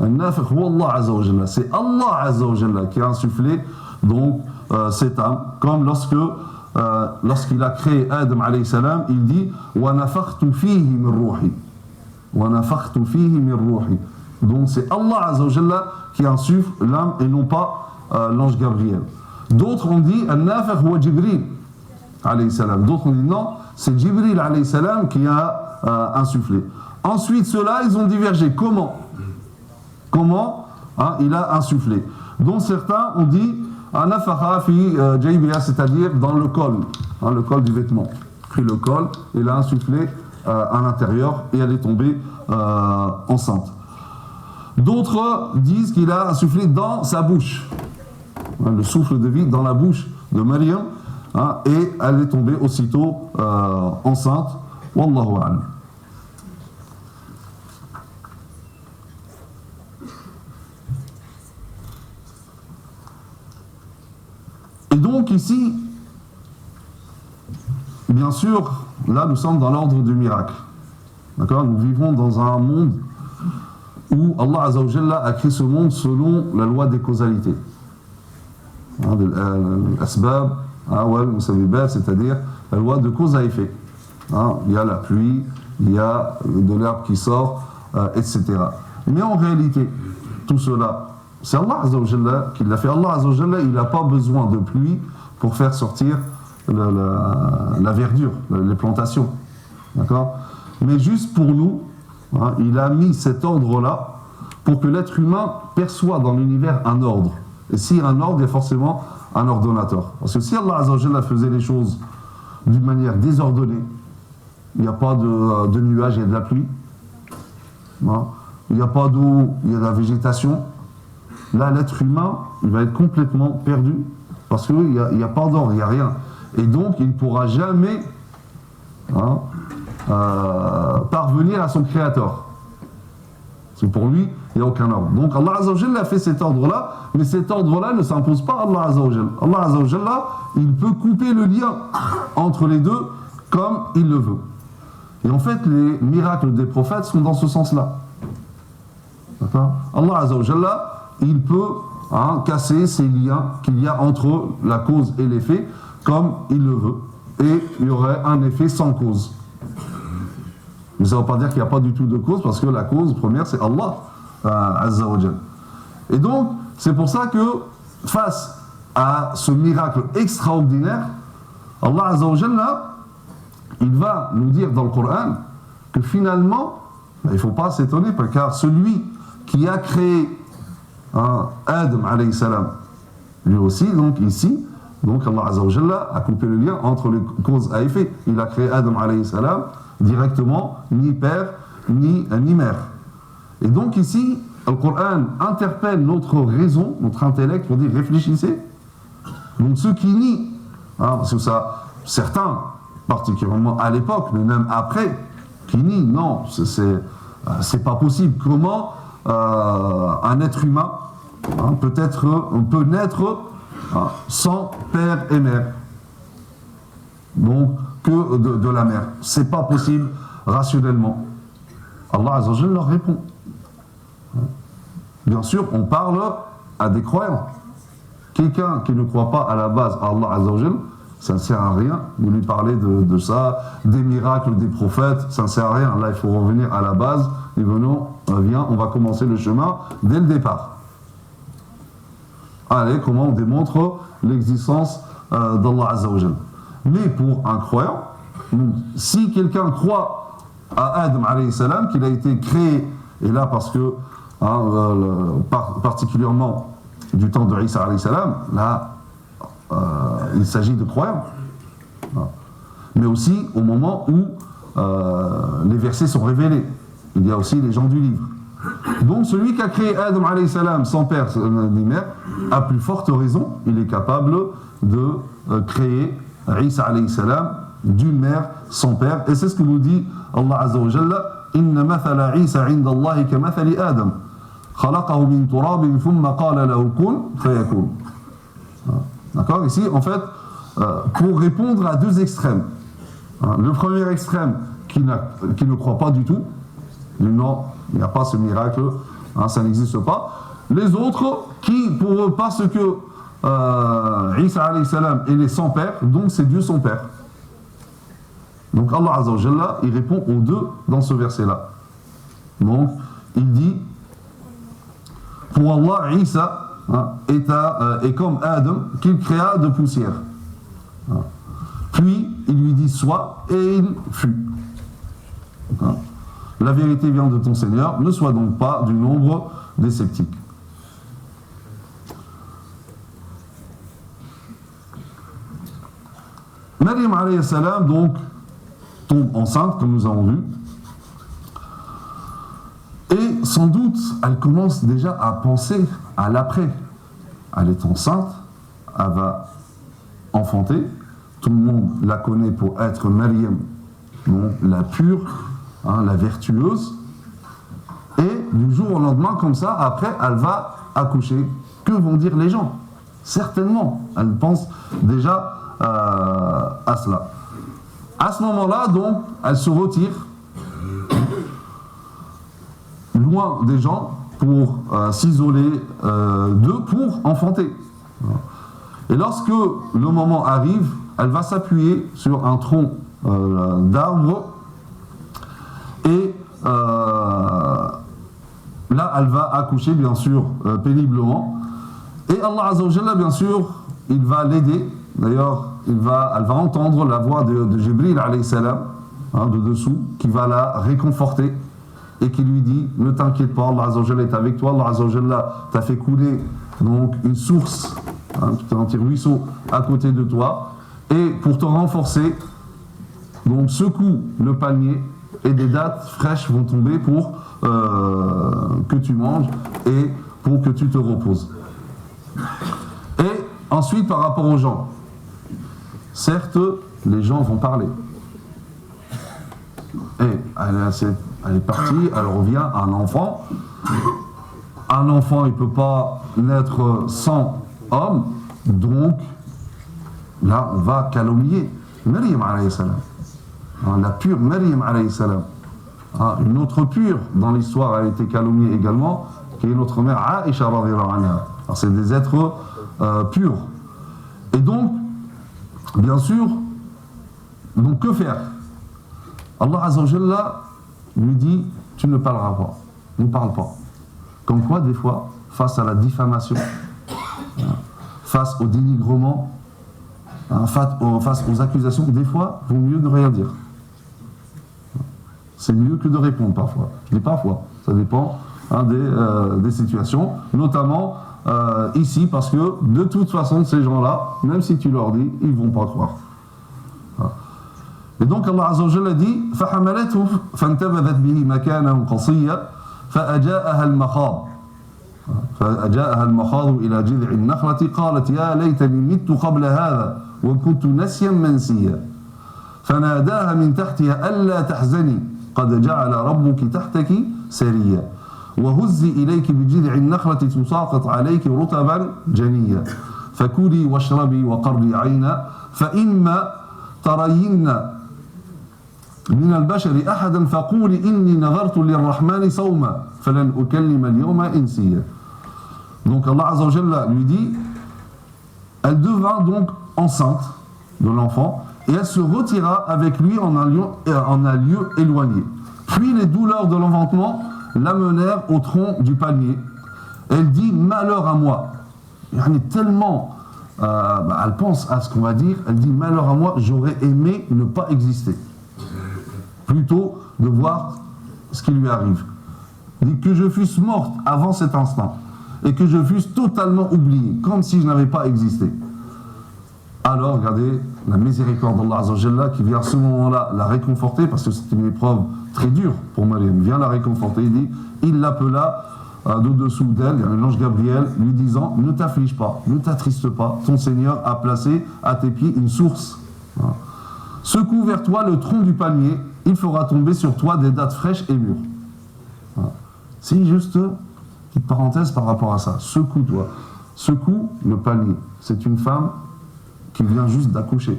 An-nafkh huwa Allah Azza wa Jalla. C'est Allah Azza wa Jalla qui a insufflé donc cette âme, comme lorsqu'il a créé Adam alayhi salam, il dit wa nafakhtu fihi min ruhi. Wa nafakhtu fihi min ruhi. Donc c'est Allah Azza wa Jalla qui insuffle l'âme et non pas l'ange Gabriel. D'autres ont dit An-Nafakh wa Jibril alayhi salam. D'autres ont dit non, c'est Jibril alayhi salam qui a insufflé. Ensuite, ceux-là, ils ont divergé. Comment il a insufflé. Donc certains ont dit An-Nafakha fi Jaybiya, c'est-à-dire dans le col du vêtement. Pris le col, il a insufflé à l'intérieur et elle est tombée enceinte. D'autres disent qu'il a insufflé dans sa bouche. Le souffle de vie dans la bouche de Maryam, et elle est tombée aussitôt enceinte. Wallahu a'lam. Et donc ici, bien sûr, là nous sommes dans l'ordre du miracle. D'accord ? Nous vivons dans un monde où Allah Azza wa Jalla a créé ce monde selon la loi des causalités. L'asbab, c'est-à-dire la loi de cause à effet. Il y a la pluie, il y a de l'herbe qui sort, etc. Mais en réalité, tout cela, c'est Allah Azza wa Jalla qui l'a fait. Allah Azza wa Jalla, il n'a pas besoin de pluie pour faire sortir la verdure, les plantations. D'accord? Mais juste pour nous, hein, il a mis cet ordre-là pour que l'être humain perçoit dans l'univers un ordre. Et s'il y a un ordre, il y a forcément un ordonnateur. Parce que si Allah Azza wa Jalla faisait les choses d'une manière désordonnée, il n'y a pas de nuages, il y a de la pluie. Hein, il n'y a pas d'eau, il y a de la végétation. Là, l'être humain, il va être complètement perdu parce qu'il n'y a pas d'ordre, il n'y a rien. Et donc, il ne pourra jamais parvenir à son créateur. Parce que pour lui, il n'y a aucun ordre. Donc, Allah Azza wa Jalla a fait cet ordre-là, mais cet ordre-là ne s'impose pas à Allah Azza wa Jalla. Allah Azza wa Jalla, il peut couper le lien entre les deux comme il le veut. Et en fait, les miracles des prophètes sont dans ce sens-là. D'accord? Allah Azza wa Jalla, il peut casser ces liens qu'il y a entre la cause et l'effet comme il le veut. Et il y aurait un effet sans cause. Mais ça ne veut pas dire qu'il n'y a pas du tout de cause, parce que la cause première, c'est Allah Azza wa Jalla. Et donc, c'est pour ça que, face à ce miracle extraordinaire, Allah Azza wa Jalla, il va nous dire dans le Coran que finalement, il ne faut pas s'étonner, car celui qui a créé Adam alayhi salam, lui aussi, donc ici, donc Allah Azza wa Jalla a coupé le lien entre les causes à effet. Il a créé Adam alayhi salam directement, ni père, ni mère. Et donc ici, le Coran interpelle notre raison, notre intellect, pour dire réfléchissez. Donc ceux qui nient, parce que ça, certains, particulièrement à l'époque, mais même après, qui nient, non, c'est pas possible. Comment un être humain peut naître sans père et mère, donc que de la mère. C'est pas possible rationnellement. Allah Azza wa Jalla leur répond. Bien sûr, on parle à des croyants. Quelqu'un qui ne croit pas à la base à Allah Azza wa Jalla, ça ne sert à rien de lui parler de ça, des miracles des prophètes, ça ne sert à rien. Là, il faut revenir à la base. Et viens, on va commencer le chemin dès le départ. Allez, comment on démontre l'existence d'Allah Azza wa Jalla. Mais pour un croyant, si quelqu'un croit à Adam alayhi salam, qu'il a été créé, et là parce que, particulièrement du temps de Isa alayhi salam, là, il s'agit de croyants. Mais aussi au moment où les versets sont révélés. Il y a aussi les gens du livre. Donc celui qui a créé Adam alayhi salam sans père ni mère, à plus forte raison, il est capable de créer Isa alayhi salam d'une mère sans père. Et c'est ce que nous dit Allah Azza wa Jalla: Inna mathala Isa inda Allahi ka mathali Adam. Khalaqahu min turabin thumma qala lahu kun fayakun. D'accord? Ici, en fait, pour répondre à deux extrêmes. Le premier extrême qui ne croit pas du tout, dit non, il n'y a pas ce miracle, ça n'existe pas. Les autres qui, pour eux, parce que Isa alayhi salam est sans père, donc c'est Dieu son père. Donc Allah Azza wa Jalla, il répond aux deux dans ce verset-là. Donc, il dit, pour Allah, Isa est comme Adam qu'il créa de poussière. Puis, il lui dit sois, et il fut. La vérité vient de ton Seigneur, ne sois donc pas du nombre des sceptiques. Maryam alayhi salam donc tombe enceinte, comme nous avons vu, et sans doute elle commence déjà à penser à l'après. Elle est enceinte, elle va enfanter, tout le monde la connaît pour être Maryam, donc la pure, la vertueuse, et du jour au lendemain, comme ça, après, elle va accoucher. Que vont dire les gens? Certainement, elle pense déjà à cela. À ce moment-là, donc, elle se retire loin des gens pour s'isoler d'eux pour enfanter. Et lorsque le moment arrive, elle va s'appuyer sur un tronc d'arbre et là, elle va accoucher, bien sûr, péniblement. Et Allah Azza wa Jalla, bien sûr, il va l'aider. D'ailleurs, elle va entendre la voix de Jibril, alayhi salam, de dessous, qui va la réconforter et qui lui dit, ne t'inquiète pas, Allah Azza wa Jalla est avec toi, Allah Azza wa Jalla t'a fait couler donc, une source, un petit ruisseau à côté de toi, et pour te renforcer, donc secoue le panier et des dattes fraîches vont tomber pour que tu manges et pour que tu te reposes. Et ensuite, par rapport aux gens, certes, les gens vont parler. Et elle est partie, elle revient à un enfant. Un enfant, il ne peut pas naître sans homme, donc là, on va calomnier Maryam alayhi salam. La pure Maryam alayhi salam. Une autre pure dans l'histoire a été calomniée également, qui est notre mère Aïcha radhiyallahu anha. C'est des êtres purs. Et donc, bien sûr, donc que faire? Allah Azza wa Jalla lui dit, tu ne parleras pas, ne parle pas. Comme quoi, des fois, face à la diffamation, face au dénigrement, face aux accusations, des fois, il vaut mieux ne rien dire. C'est mieux que de répondre parfois. Je dis parfois, ça dépend des situations, notamment ici, parce que de toute façon, ces gens-là, même si tu leur dis, ils ne vont pas croire. Et donc Allah Azza wa Jalla dit فَحَمَلَتْهُ فَانْتَبَذَتْ بِهِ مَكَانًا قَصِيًّا فَأَجَاءَهَا الْمَخَاضُ إِلَى جِذْعِ النَّخْلَةِ قَالَتْ يَا لَيْتَنِي مِتُّ قَبْلَ هَذَا وَكُنْتُ نَسْيًا مَنْسِيًّا فناداها من تحتها ألا تحزني قد جعل ربك تحتك سريا وهزي إليك بجذع النخلة تساقط عليك رطبا جنيا فكلي واشربي وقري عينا فإما ترين من البشر أحدا فقولي إني نظرت للرحمن صوما فلن أكلم اليوم إنسيا. Donc Allah Azza wa Jalla lui dit, elle devint donc enceinte de l'enfant et elle se retira avec lui en un lieu éloigné. Puis les douleurs de l'enfantement l'amenèrent au tronc du palmier. Elle dit, malheur à moi. Tellement, elle pense à ce qu'on va dire, elle dit, malheur à moi, j'aurais aimé ne pas exister. Plutôt de voir ce qui lui arrive. Elle dit que je fusse morte avant cet instant et que je fusse totalement oubliée, comme si je n'avais pas existé. Alors, regardez, la miséricorde d'Allah Azza wa Jalla qui vient à ce moment-là la réconforter, parce que c'est une épreuve très dure pour Maryam, vient la réconforter, il dit, il l'appela de dessous d'elle, il y a l'ange Gabriel, lui disant, ne t'afflige pas, ne t'attriste pas, ton Seigneur a placé à tes pieds une source. Voilà. Secoue vers toi le tronc du palmier, il fera tomber sur toi des dattes fraîches et mûres. Voilà. C'est juste une petite parenthèse par rapport à ça. Secoue-toi. Secoue le palmier. C'est une femme qui vient juste d'accoucher.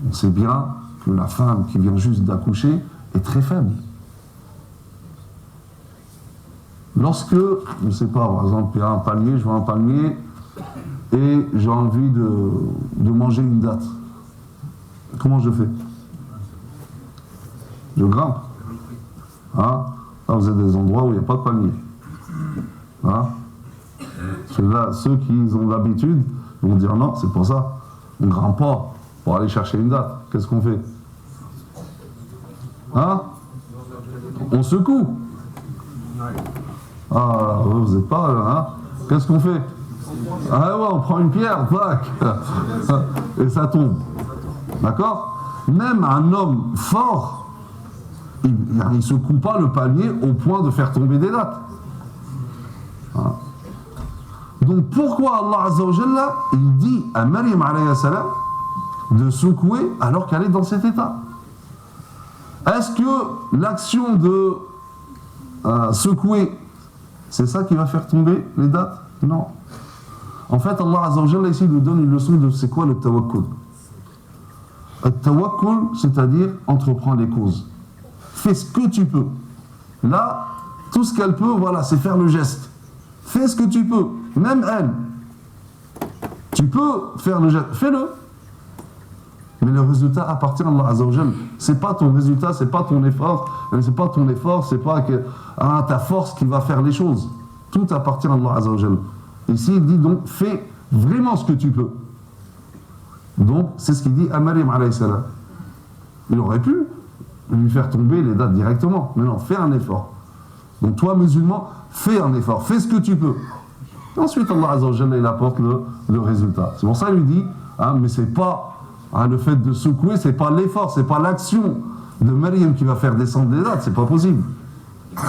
On sait bien que la femme qui vient juste d'accoucher est très faible. Lorsque, je ne sais pas, par exemple, il y a un palmier, je vois un palmier et j'ai envie de manger une date. Comment je fais? Je grimpe. Là, vous êtes des endroits où il n'y a pas de palmier. Là, ceux qui ont l'habitude vont dire non, c'est pour ça. On ne grimpe pas pour aller chercher une date. Qu'est-ce qu'on fait? On secoue. Vous n'êtes pas là, Qu'est-ce qu'on fait? On prend une pierre, et ça tombe. D'accord? Même un homme fort, il ne secoue pas le palmier au point de faire tomber des dattes. Donc pourquoi Allah Azza wa Jalla, il dit à Maryam alayhi salam de secouer alors qu'elle est dans cet état? Est-ce que l'action de secouer, c'est ça qui va faire tomber les dattes? Non. En fait, Allah Azza wa Jalla ici nous donne une leçon de c'est quoi le tawakkul. Le tawakkul, c'est-à-dire entreprendre les causes. Fais ce que tu peux. Là, tout ce qu'elle peut, voilà, c'est faire le geste. Fais ce que tu peux. Même elle. Tu peux faire le geste. Fais-le. Mais le résultat appartient à Allah Azza wa Jal. C'est pas ton résultat, c'est pas ton effort, c'est pas ta force qui va faire les choses. Tout appartient à Allah Azza wa Jal. Ici, il dit donc, fais vraiment ce que tu peux. Donc, c'est ce qu'il dit à Maryam alayhi salam. Il aurait pu lui faire tomber les dates directement. Mais non, fais un effort. Donc, toi, musulman, fais un effort, fais ce que tu peux. Et ensuite, Allah Azza wa Jalla, il apporte le résultat. C'est pour ça qu'il lui dit, mais c'est pas le fait de secouer, c'est pas l'effort, c'est pas l'action de Maryam qui va faire descendre les dates, c'est pas possible.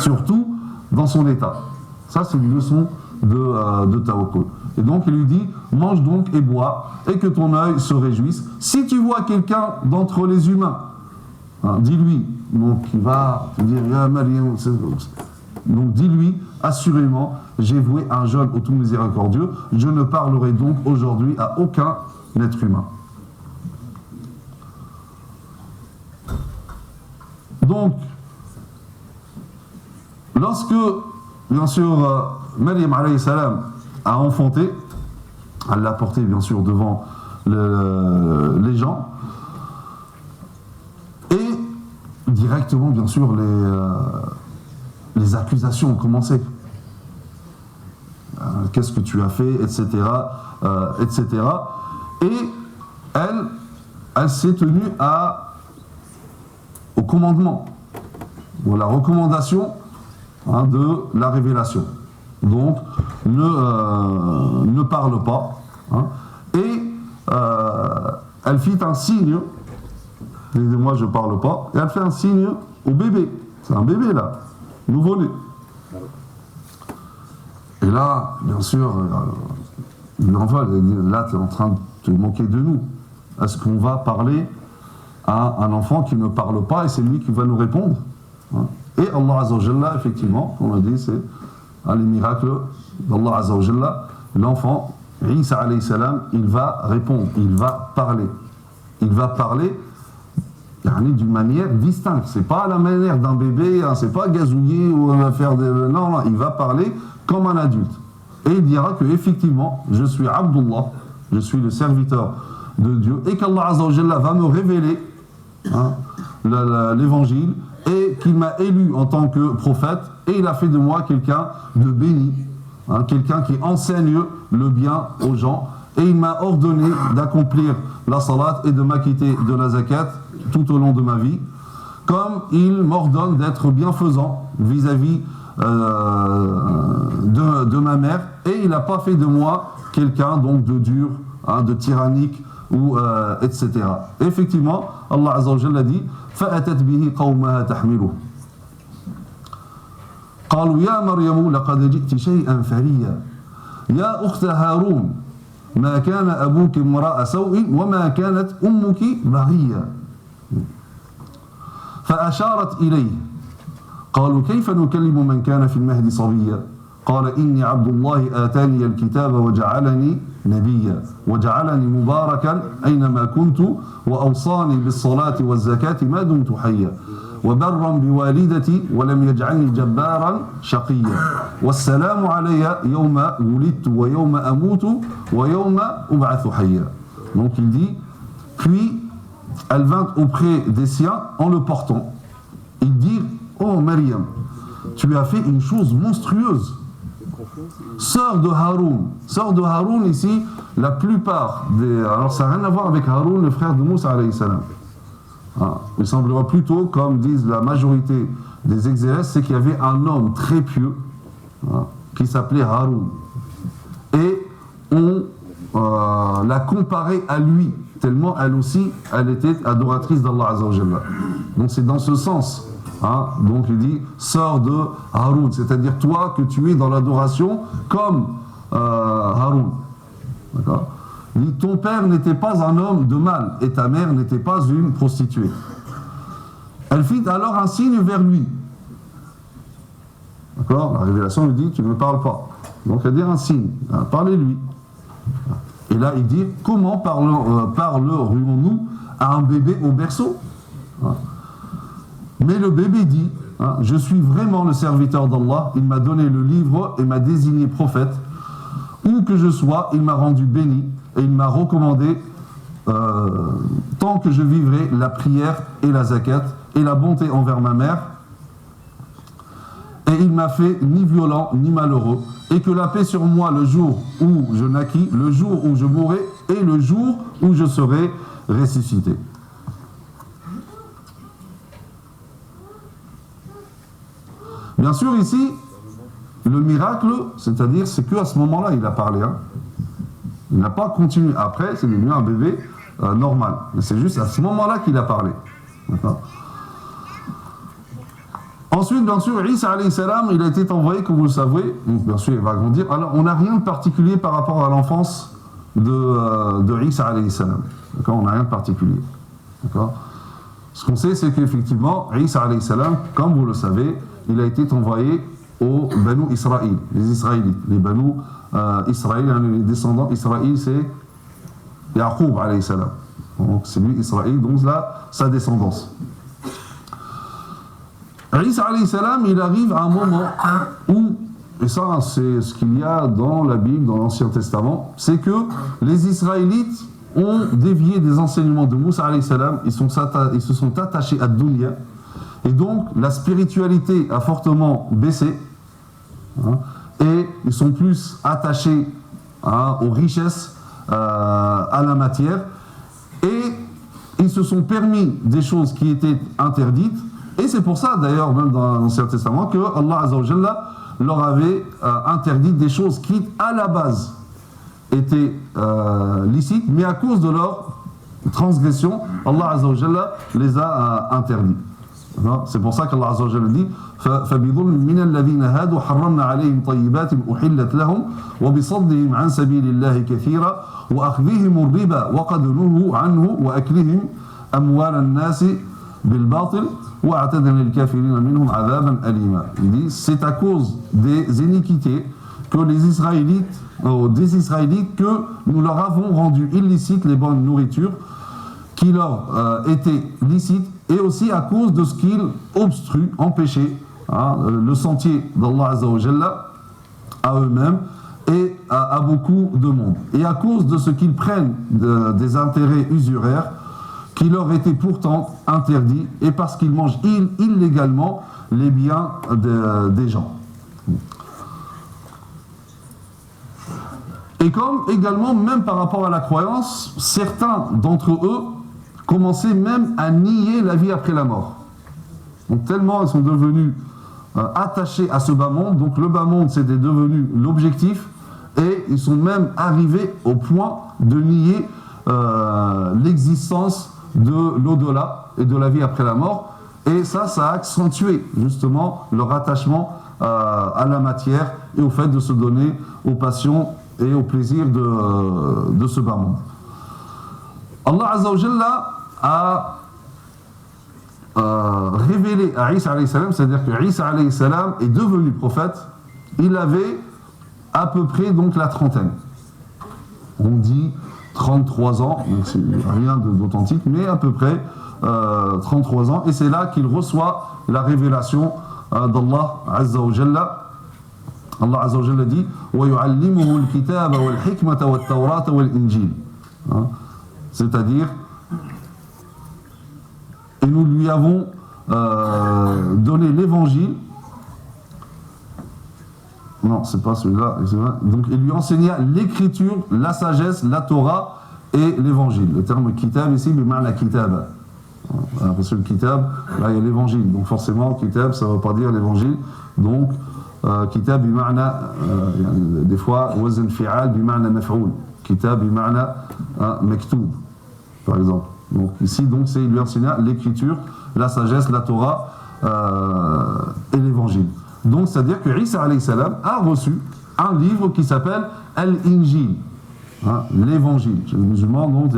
Surtout dans son état. Ça, c'est une leçon de tawakkul. Et donc, il lui dit, mange donc et bois, et que ton œil se réjouisse. Si tu vois quelqu'un d'entre les humains, dis-lui, donc il va te dire, ya Maryam, donc dis-lui, assurément, j'ai voué un jeûne au tout miséricordieux, je ne parlerai donc aujourd'hui à aucun être humain. Donc, lorsque, bien sûr, Maryam alayhi salam a enfanté, elle l'a porté bien sûr devant les gens, et directement, bien sûr, les accusations ont commencé. Qu'est-ce que tu as fait, etc., etc. Et elle s'est tenue au commandement, ou à la recommandation de la révélation. Donc, ne parle pas. Et elle fit un signe, moi je ne parle pas, et elle fait un signe au bébé. C'est un bébé là, nouveau-né. Et là, bien sûr, l'enfant, là tu es en train de te moquer de nous. Est-ce qu'on va parler à un enfant qui ne parle pas et c'est lui qui va nous répondre? Et Allah Azza wa Jalla, effectivement, on l'a dit, c'est les miracles d'Allah Azza wa Jalla. L'enfant, Isa alayhi salam, il va répondre, il va parler. Il va parler d'une manière distincte. C'est pas la manière d'un bébé, c'est pas gazouiller ou faire des... Non, il va parler comme un adulte. Et il dira que effectivement, je suis Abdullah, je suis le serviteur de Dieu, et qu'Allah Azza wa Jalla va me révéler l'évangile, et qu'il m'a élu en tant que prophète, et il a fait de moi quelqu'un de béni, quelqu'un qui enseigne le bien aux gens, et il m'a ordonné d'accomplir la salat et de m'acquitter de la zakat tout au long de ma vie, comme il m'ordonne d'être bienfaisant vis-à-vis de ma mère, et il n'a pas fait de moi quelqu'un donc de dur, de tyrannique, ou etc. Et effectivement, Allah Azza wa Jalla dit فأتت به قومها تحمله قالوا يا مريم لقد جئت شيئا فريا يا أخت هارون ما كان أبوك امرأ سوء وما كانت أمك بغيا فأشارت إليه قالوا كيف نكلم من كان في المهد صبيا قال إني عبد الله آتاني الكتاب وجعلني نبيا وجعلني مباركا أينما كنت وأوصاني بالصلاة والزكاة ما دمت حيا وبرا بوالدتي ولم يجعلني جبارا شقيا والسلام علي يوم ولدت ويوم أموت ويوم أبعث حيا. Donc il dit, puis elle vint auprès des siens en le portant. Ils dirent, oh Maryam, tu as fait une chose monstrueuse. Sœur de Haroun. Sœur de Haroun, ici, la plupart des... Alors, ça n'a rien à voir avec Haroun, le frère de Moussa, alayhi salam. Il semblera plutôt, comme disent la majorité des exégètes, c'est qu'il y avait un homme très pieux qui s'appelait Haroun. Et on l'a comparé à lui, tellement elle aussi, elle était adoratrice d'Allah Azza wa Jalla. Donc, c'est dans ce sens. Donc il dit sœur de Haroun, c'est-à-dire toi que tu es dans l'adoration comme Haroun. D'accord? Il dit ton père n'était pas un homme de mal et ta mère n'était pas une prostituée. Elle fit alors un signe vers lui. D'accord? La révélation lui dit tu ne me parles pas. Donc elle dit un signe, parlez-lui. Et là il dit comment parlerions-nous à un bébé au berceau? Mais le bébé dit, je suis vraiment le serviteur d'Allah, il m'a donné le livre et m'a désigné prophète. Où que je sois, il m'a rendu béni et il m'a recommandé tant que je vivrai la prière et la zakat et la bonté envers ma mère, et il m'a fait ni violent ni malheureux, et que la paix sur moi le jour où je naquis, le jour où je mourrai et le jour où je serai ressuscité. Bien sûr, ici, le miracle, c'est-à-dire, c'est qu'à ce moment-là, il a parlé. Hein. Il n'a pas continué. Après, c'est devenu un bébé normal. Mais c'est juste à ce moment-là qu'il a parlé. D'accord. Ensuite, bien sûr, Isa alayhi salam, il a été envoyé, comme vous le savez, donc bien sûr, il va grandir. Alors, on n'a rien de particulier par rapport à l'enfance de Isa alayhi salam. D'accord. On n'a rien de particulier. D'accord. Ce qu'on sait, c'est qu'effectivement, Isa alayhi salam, comme vous le savez, il a été envoyé aux Banu Israël, les Israélites. Les Banu Israël, les descendants Israël, c'est Yaqub alayhi salam. Donc c'est lui Israël, donc là, sa descendance. Isa alayhi salam, il arrive à un moment où, et ça c'est ce qu'il y a dans la Bible, dans l'Ancien Testament, c'est que les Israélites ont dévié des enseignements de Moussa alayhi salam, ils se sont attachés à Dunya. Et donc, la spiritualité a fortement baissé, hein, et ils sont plus attachés aux richesses, à la matière, et ils se sont permis des choses qui étaient interdites, et c'est pour ça, d'ailleurs, même dans l'Ancien Testament, que Allah Azza wa Jalla leur avait interdit des choses qui, à la base, étaient licites, mais à cause de leur transgression, Allah Azza wa Jalla les a interdits. C'est pour ça qu'Allah Azza wa Jalla dit فَبِظُلْمٍ مِنَ الَّذِينَ هَادُوا حَرَّمْنَا عَلَيْهِمْ طَيِّبَاتٍ أُحِلَّتْ لَهُمْ وَبِصَدِّهِمْ عَنْ سَبِيلِ اللَّهِ كَثِيرًا وَأَخْذِهِمُ الرِّبَا وَقَدْ نُهُوا عَنْهُ وَأَكْلِهِمْ أَمْوَالَ النَّاسِ بِالْبَاطِلِ وَأَعْتَدْنَا لِلْكَافِرِينَ مِنْهُمْ عَذَابًا أَلِيمًا. Il dit c'est à cause des iniquités que les Israélites, des Israélites, que nous leur avons rendu illicites les bonnes nourritures qui leur étaient licites, et aussi à cause de ce qu'ils obstruent, empêchaient le sentier d'Allah Azza wa Jalla à eux-mêmes et à beaucoup de monde. Et à cause de ce qu'ils prennent des intérêts usuraires qui leur étaient pourtant interdits, et parce qu'ils mangent illégalement les biens des gens. Et comme également, même par rapport à la croyance, certains d'entre eux commençaient même à nier la vie après la mort. Donc tellement ils sont devenus attachés à ce bas monde, donc le bas monde c'était devenu l'objectif, et ils sont même arrivés au point de nier l'existence de l'au-delà et de la vie après la mort, et ça a accentué justement leur attachement à la matière et au fait de se donner aux passions et au plaisir de ce bas monde. Allah Azza wa Jalla a révélé à Isa alayhi salam, c'est-à-dire que Isa alayhi salam est devenu prophète, il avait à peu près donc la trentaine. On dit 33 ans, donc c'est rien d'authentique, mais à peu près 33 ans, et c'est là qu'il reçoit la révélation d'Allah Azza wa Jalla. Allah Azza wa Jalla dit وَيُعَلِّمُهُ الْكِتَابَ وَالْحِكْمَةَ وَالتَّوْرَاةَ وَالْإِنْجِيلَ, c'est-à-dire, et nous lui avons donné l'évangile. Non, c'est pas celui-là. Donc, il lui enseigna l'écriture, la sagesse, la Torah et l'évangile. Le terme kitab ici, bima'na kitab. Parce que le kitab, là il y a l'évangile. Donc forcément, kitab, ça ne veut pas dire l'évangile. Donc, kitab bima'na, des fois, wazn fi'al bima'na maf'oul. Kitab bima'na maktoub, par exemple. Donc ici, donc, il lui enseigna l'écriture, la sagesse, la Torah et l'évangile. Donc, c'est-à-dire que Isa alayhi salam a reçu un livre qui s'appelle Al-Injil, l'évangile. Chez les musulmans, donc,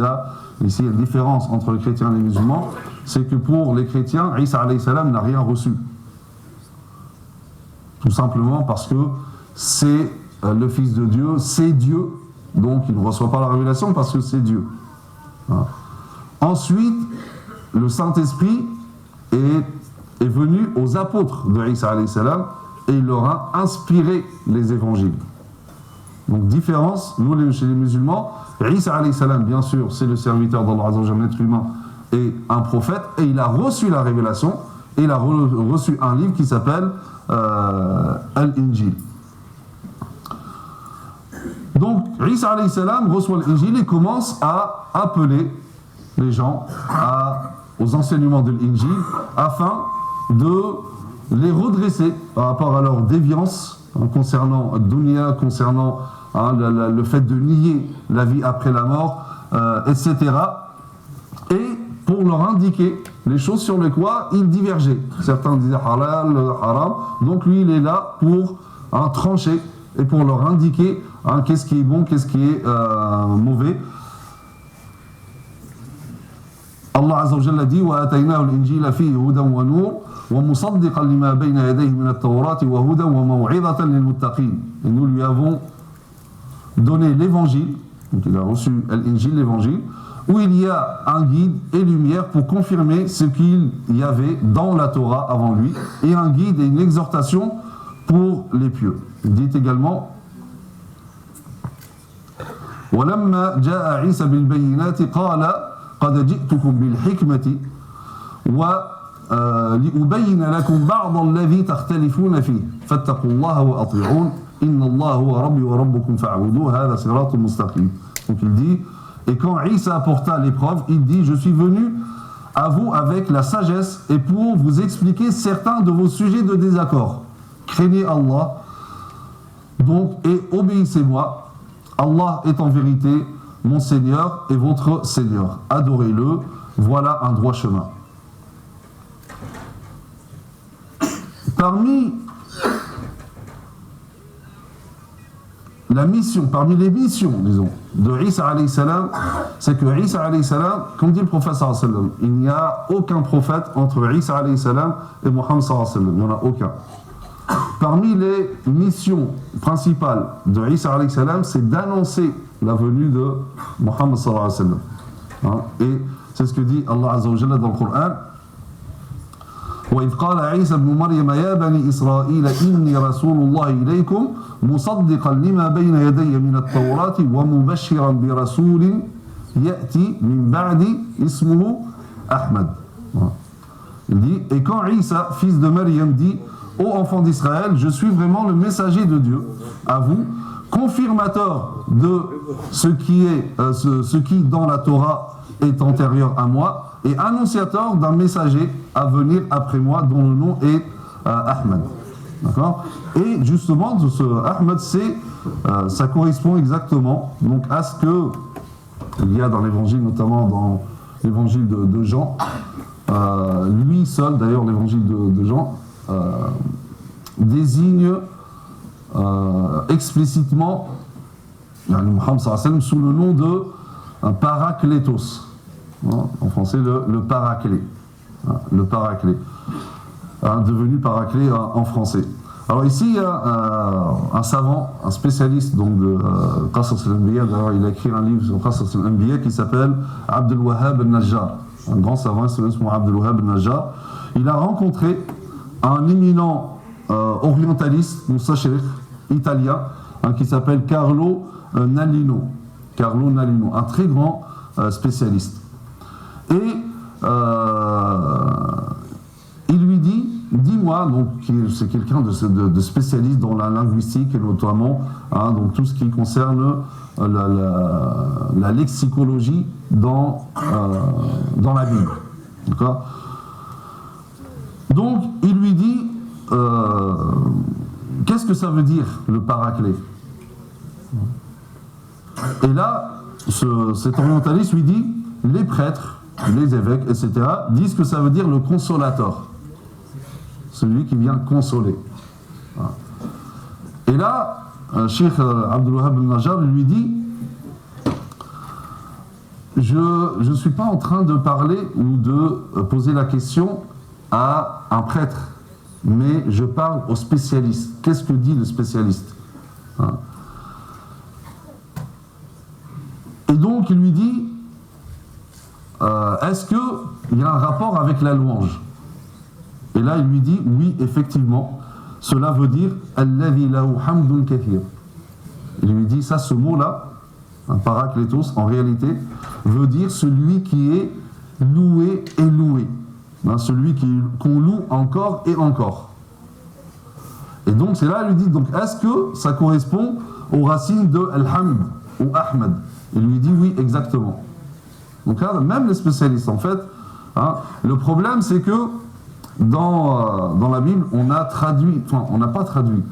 ici, il y a une différence entre les chrétiens et les musulmans, c'est que pour les chrétiens, Isa alayhi salam n'a rien reçu. Tout simplement parce que c'est le Fils de Dieu, c'est Dieu, donc il ne reçoit pas la révélation parce que c'est Dieu. Ensuite, le Saint-Esprit est venu aux apôtres de Isa alayhi salam et il leur a inspiré les évangiles. Donc différence, nous chez les musulmans, Isa alayhi salam, bien sûr, c'est le serviteur d'Allah Azza wa Jalla, l'être humain, et un prophète, et il a reçu la révélation, et il a reçu un livre qui s'appelle Al-Injil. Donc, Isa alayhi salam reçoit l'Injil et commence à appeler les gens aux enseignements de l'Injil afin de les redresser par rapport à leur déviance concernant dunya, concernant le fait de nier la vie après la mort, etc. Et pour leur indiquer les choses sur lesquelles ils divergeaient. Certains disaient halal, haram, donc lui il est là pour trancher et pour leur indiquer qu'est-ce qui est bon, qu'est-ce qui est mauvais. Allah Azza wa Jalla dit وَآتَيْنَاهُ الْإِنْجِيلَ فِيهِ هُدًى وَنُورٌ وَمُصَدِّقًا لِمَا بَيْنَ يَدَيْهِ مِنَ التَّوْرَاةِ وَهُدًى وَمَوْعِظَةً لِلْمُتَّقِينَ. Et nous lui avons donné l'évangile, donc il a reçu l'Injil, l'évangile, où il y a un guide et lumière pour confirmer ce qu'il y avait dans la Torah avant lui, et un guide et une exhortation pour les pieux. Il dit également وَلَمَّا جَاءَ عِيسَى بِالْبَيِّنَاتِ قَالَ قد جئتكم بالحكمة ولأبين لكم بعض الذي تختلفون فيه فاتقوا الله وأطيعون إن الله هو ربي وربكم فاعبدوه هذا صراط مستقيم. Donc il dit, et quand Isa apporta l'épreuve, il dit, je suis venu à vous avec la sagesse et pour vous expliquer certains de vos sujets de désaccord. Craignez Allah donc et obéissez-moi. Allah est en vérité mon Seigneur et votre Seigneur. Adorez-le, voilà un droit chemin. Parmi les missions, disons, de Isa alayhi salam, c'est que Isa alayhi salam, comme dit le prophète sallallahu alayhi wa sallam, il n'y a aucun prophète entre Isa alayhi salam et Muhammad sallallahu alayhi wa sallam, il n'y en a aucun. Parmi les missions principales de Isa alayhi salam, c'est d'annoncer la venue de Muhammad sallallahu alayhi wa sallam. Et c'est ce que dit Allah Azza wa Jalla dans le Coran. وإذ قال عيسى ابن مريم يا بني إسرائيل إني رسول الله إليكم مصدقا لما بين يدي من التوراة ومبشرا برسول يأتي من بعدي اسمه أحمد. Il dit, et quand Isa, fils de Maryam, dit ô enfants d'Israël, je suis vraiment le messager de Dieu à vous, confirmateur de ce qui dans la Torah est antérieur à moi, et annonciateur d'un messager à venir après moi dont le nom est Ahmed. D'accord ? Et justement, ce Ahmed, ça correspond exactement donc, à ce qu'il y a dans l'évangile, notamment dans l'évangile de Jean. Lui seul, d'ailleurs, l'évangile de Jean, désigne explicitement Muhammad sallallahu alayhi wa sallam sous le nom de Parakletos. En français, le paraclet. Le paraclet. Devenu paraclet en français. Alors ici, il y a un savant, un spécialiste donc, de Qasas al-Anbiya. D'ailleurs, il a écrit un livre sur Qasas al-Anbiya qui s'appelle Abdul Wahhab al-Najjar. Un grand savant, il s'appelle Abdul Wahhab al-Najjar. Il a rencontré un éminent orientaliste, mustashriq, italien, qui s'appelle Carlo Nalino. Carlo Nalino, un très grand spécialiste. Et il lui dit, dis-moi, donc c'est quelqu'un de spécialiste dans la linguistique et notamment donc tout ce qui concerne la lexicologie dans la Bible. D'accord ? Donc il lui dit, qu'est-ce que ça veut dire le paraclet ? Et là, cet orientaliste lui dit, les prêtres, les évêques, etc., disent que ça veut dire le consolateur, celui qui vient consoler. Et là, Cheikh Abdul Wahhab al-Najjar lui dit, je ne suis pas en train de parler ou de poser la question à un prêtre, mais je parle au spécialiste. Qu'est-ce que dit le spécialiste ? Et donc il lui dit, est-ce qu'il y a un rapport avec la louange ? Et là il lui dit, oui, effectivement, cela veut dire Alladhi lahu hamdun kathir. Il lui dit, ça, ce mot-là, Parakletos, en réalité, veut dire celui qui est loué et loué. Celui qu'on loue encore et encore. Et donc, c'est là, il lui dit, donc, est-ce que ça correspond aux racines de Al-Hamd ou Ahmed? Il lui dit oui, exactement. Donc là, même les spécialistes, en fait, le problème, c'est que dans la Bible, on n'a pas traduit.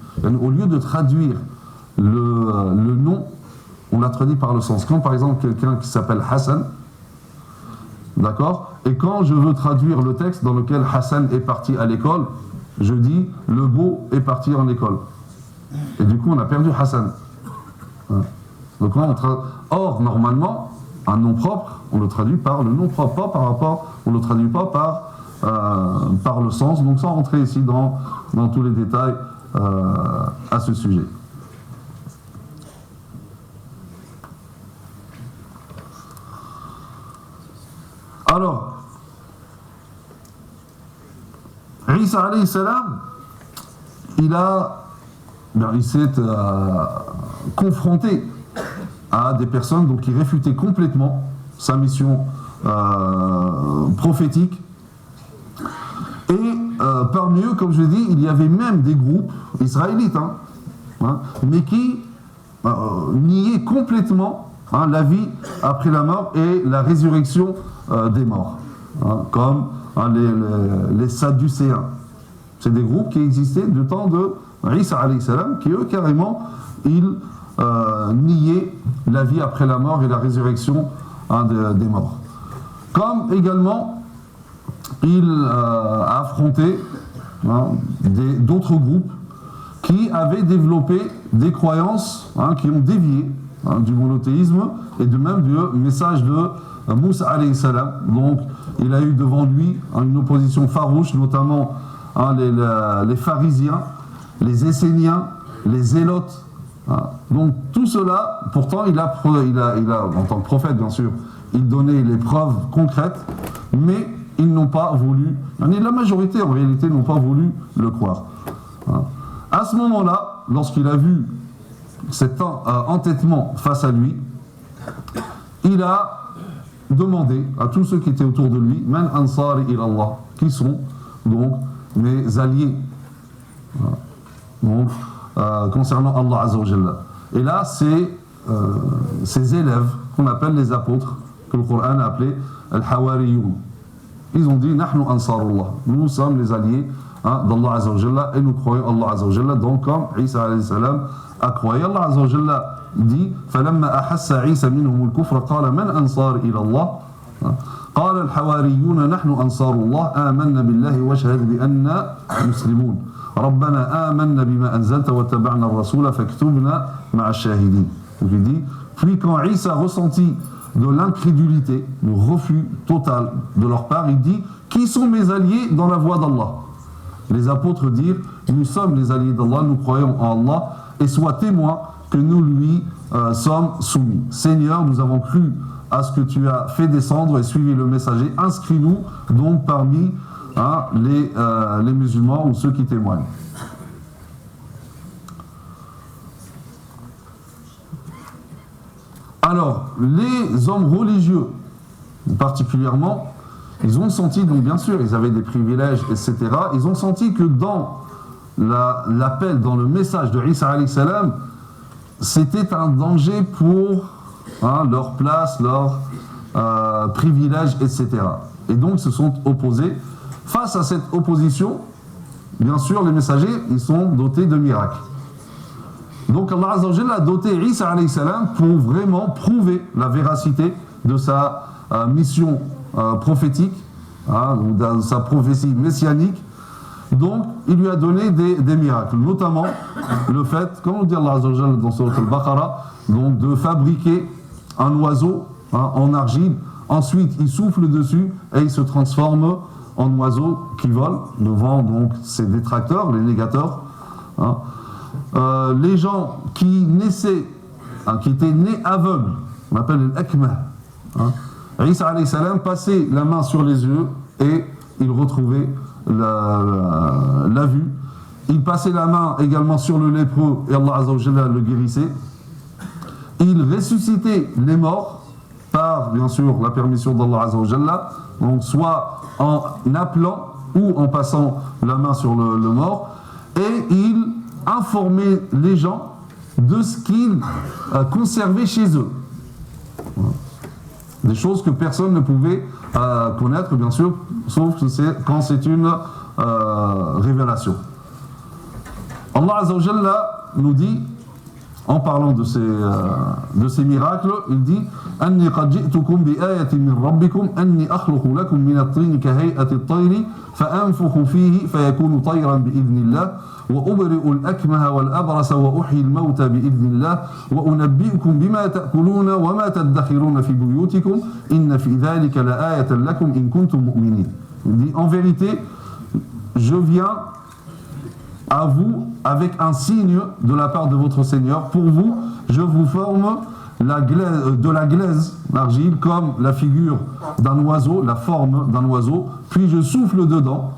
Au lieu de traduire le nom, on l'a traduit par le sens. Comme par exemple quelqu'un qui s'appelle Hassan, d'accord? Et quand je veux traduire le texte dans lequel Hassan est parti à l'école, je dis le beau est parti en école. Et du coup, on a perdu Hassan. Donc là, or, normalement, un nom propre, on le traduit par le nom propre, pas par rapport, on le traduit pas par le sens. Donc sans rentrer ici dans tous les détails à ce sujet. Alors, Isa alayhi salam, il s'est confronté à des personnes donc, qui réfutaient complètement sa mission prophétique. Et parmi eux, comme je l'ai dit, il y avait même des groupes israélites, mais qui niaient complètement la vie après la mort et la résurrection des morts, comme les Sadducéens. C'est des groupes qui existaient du temps de Isa alayhi salam, qui eux carrément, ils niaient la vie après la mort et la résurrection des morts. Comme également, il a affronté d'autres groupes qui avaient développé des croyances qui ont dévié du monothéisme et de même du message de Moussa alayhi salam. Donc il a eu devant lui une opposition farouche, notamment les pharisiens, les esséniens, les zélotes. Donc tout cela, pourtant il a, en tant que prophète bien sûr, il donnait les preuves concrètes, mais ils n'ont pas voulu, la majorité en réalité n'ont pas voulu le croire. À ce moment-là, lorsqu'il a vu cet entêtement face à lui, il a demandé à tous ceux qui étaient autour de lui, Man ansari ilallah, qui sont donc mes alliés, donc concernant Allah Azza wa Jalla. Et là, c'est ces élèves qu'on appelle les apôtres, que le Coran a appelé al-Hawariyoun. Ils ont dit Nahnu ansarullah, nous sommes les alliés d'Allah Azza wa Jalla et nous croyons Allah Azza wa Jalla. Donc comme Isa alayhi salam a croyé, Allah Azza wa Jalla dit فلما أحس عيسى منهم الكفر قال من أنصار إلى الله قال الحواريون نحن أنصار الله آمنا بالله واشهد بأننا مسلمون ربنا آمنا بما أنزلت واتبعنا الرسول فاكتبنا مع الشاهدين. Donc il dit, puis quand Isa ressentit de l'incrédulité, le refus total de leur part, il dit qui sont mes alliés dans la voie d'Allah? Les apôtres dirent nous sommes les alliés d'Allah, nous croyons en Allah et sois témoin que nous lui sommes soumis. Seigneur, nous avons cru à ce que tu as fait descendre et suivi le messager, inscris-nous donc parmi les musulmans ou ceux qui témoignent. Alors, les hommes religieux, particulièrement, ils ont senti, donc bien sûr, ils avaient des privilèges, etc. Ils ont senti que dans l'appel, dans le message de Isa alayhi salam, c'était un danger pour leur place, leurs privilèges, etc. Et donc, se sont opposés. Face à cette opposition, bien sûr, les messagers, ils sont dotés de miracles. Donc Allah Azza wa Jalla a doté Isa alayhi salam pour vraiment prouver la véracité de sa mission prophétique, de sa prophétie messianique. Donc il lui a donné des miracles, notamment le fait, comme on dit Allah Azza wa Jalla dans Surat al-Baqarah, donc de fabriquer un oiseau en argile, ensuite il souffle dessus et il se transforme en oiseau qui vole devant donc ses détracteurs, les négateurs. Les gens qui naissaient, qui étaient nés aveugles, on appelle l'akmah. Isa alayhi salam passait la main sur les yeux et il retrouvait la vue. Il passait la main également sur le lépreux et Allah Azza wa Jalla le guérissait. il ressuscitait les morts par, bien sûr, la permission d'Allah Azza wa Jalla, donc soit en appelant ou en passant la main sur le mort, et il informait les gens de ce qu'ils conservaient chez eux. Voilà. Des choses que personne ne pouvait connaître, bien sûr, sauf quand c'est une révélation. Allah Azza wa Jalla nous dit, en parlant de ces miracles, il dit أني قد جئتكم بآية من ربكم أني أخلق لكم من الطين كهيئة الطير فأنفخ فيه فيكون طيرا بإذن الله وأبرئ الأكمه والأبرص وأحيي الموتى بإذن الله وأنبئكم بما تأكلون وما تدخرون في بيوتكم إن في ذلك لآية لكم إن كنتم مؤمنين. Il dit en vérité, je viens à vous avec un signe de la part de votre Seigneur. Pour vous, je vous forme de la glaise, l'argile, comme la figure d'un oiseau, la forme d'un oiseau, puis je souffle dedans,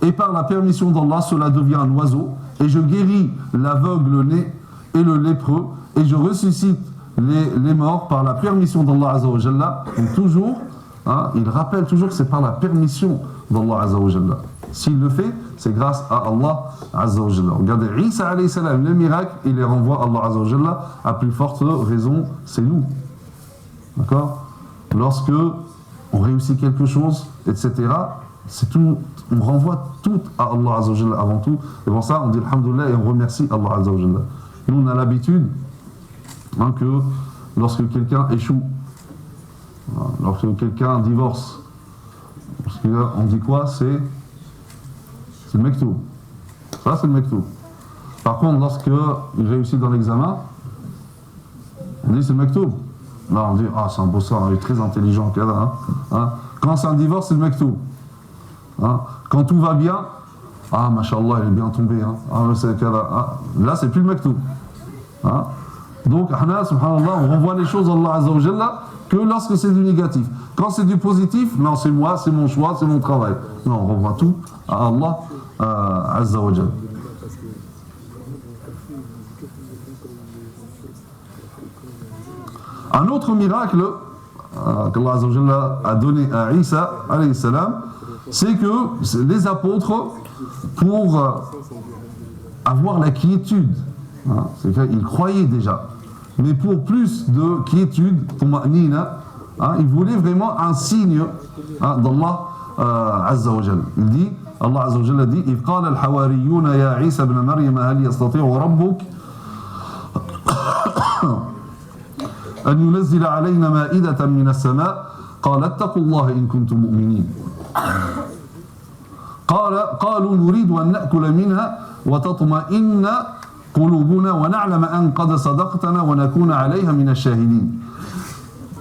et par la permission d'Allah, cela devient un oiseau, et je guéris l'aveugle-né et le lépreux, et je ressuscite les morts par la permission d'Allah Azza wa Jalla. Donc toujours, il rappelle toujours que c'est par la permission d'Allah Azza wa Jalla. S'il le fait, c'est grâce à Allah Azza wa Jalla. Regardez, Isa alayhi salam, les miracles, il les renvoie à Allah Azza wa Jalla. À plus forte raison, c'est nous. D'accord? Lorsque on réussit quelque chose, etc., c'est tout, on renvoie tout à Allah Azza wa Jalla avant tout. Et pour ça, on dit Alhamdulillah et on remercie Allah Azza wa Jalla. Nous, on a l'habitude que lorsque quelqu'un échoue, lorsque quelqu'un divorce, on dit quoi? C'est le mektoub. Ça, c'est le mektoub. Par contre, lorsqu'il réussit dans l'examen, on dit c'est le mektoub. Là, on dit, ah, c'est un bossard, il est très intelligent. Quand c'est un divorce, c'est le mektoub. Quand tout va bien, ah, mashallah, il est bien tombé. Là, c'est plus le mektoub. Donc, subhanallah, on renvoie les choses à Allah Azza wa Jalla que lorsque c'est du négatif. Quand c'est du positif, non, c'est moi, c'est mon choix, c'est mon travail. Non, on renvoie tout à Allah Azza wa Jalla. Un autre miracle qu'Allah Azza wa Jalla a donné à Isa alayhi salam, c'est que les apôtres, pour avoir la quiétude, c'est qu'ils croyaient déjà, mais pour plus de quiétude, ils voulaient vraiment un signe d'Allah Azza wa Jalla. Il dit, Allah Azza wa Jalla dit, إذ قال الحواريون يا عيسى ابن مريم هل يستطيع ربك أن ينزل علينا مائدة من السماء قال اتقوا الله إن كنتم مؤمنين قالوا نريد أن نأكل منها وتطمئن قلوبنا ونعلم أن قد صدقتنا ونكون عليها من الشاهدين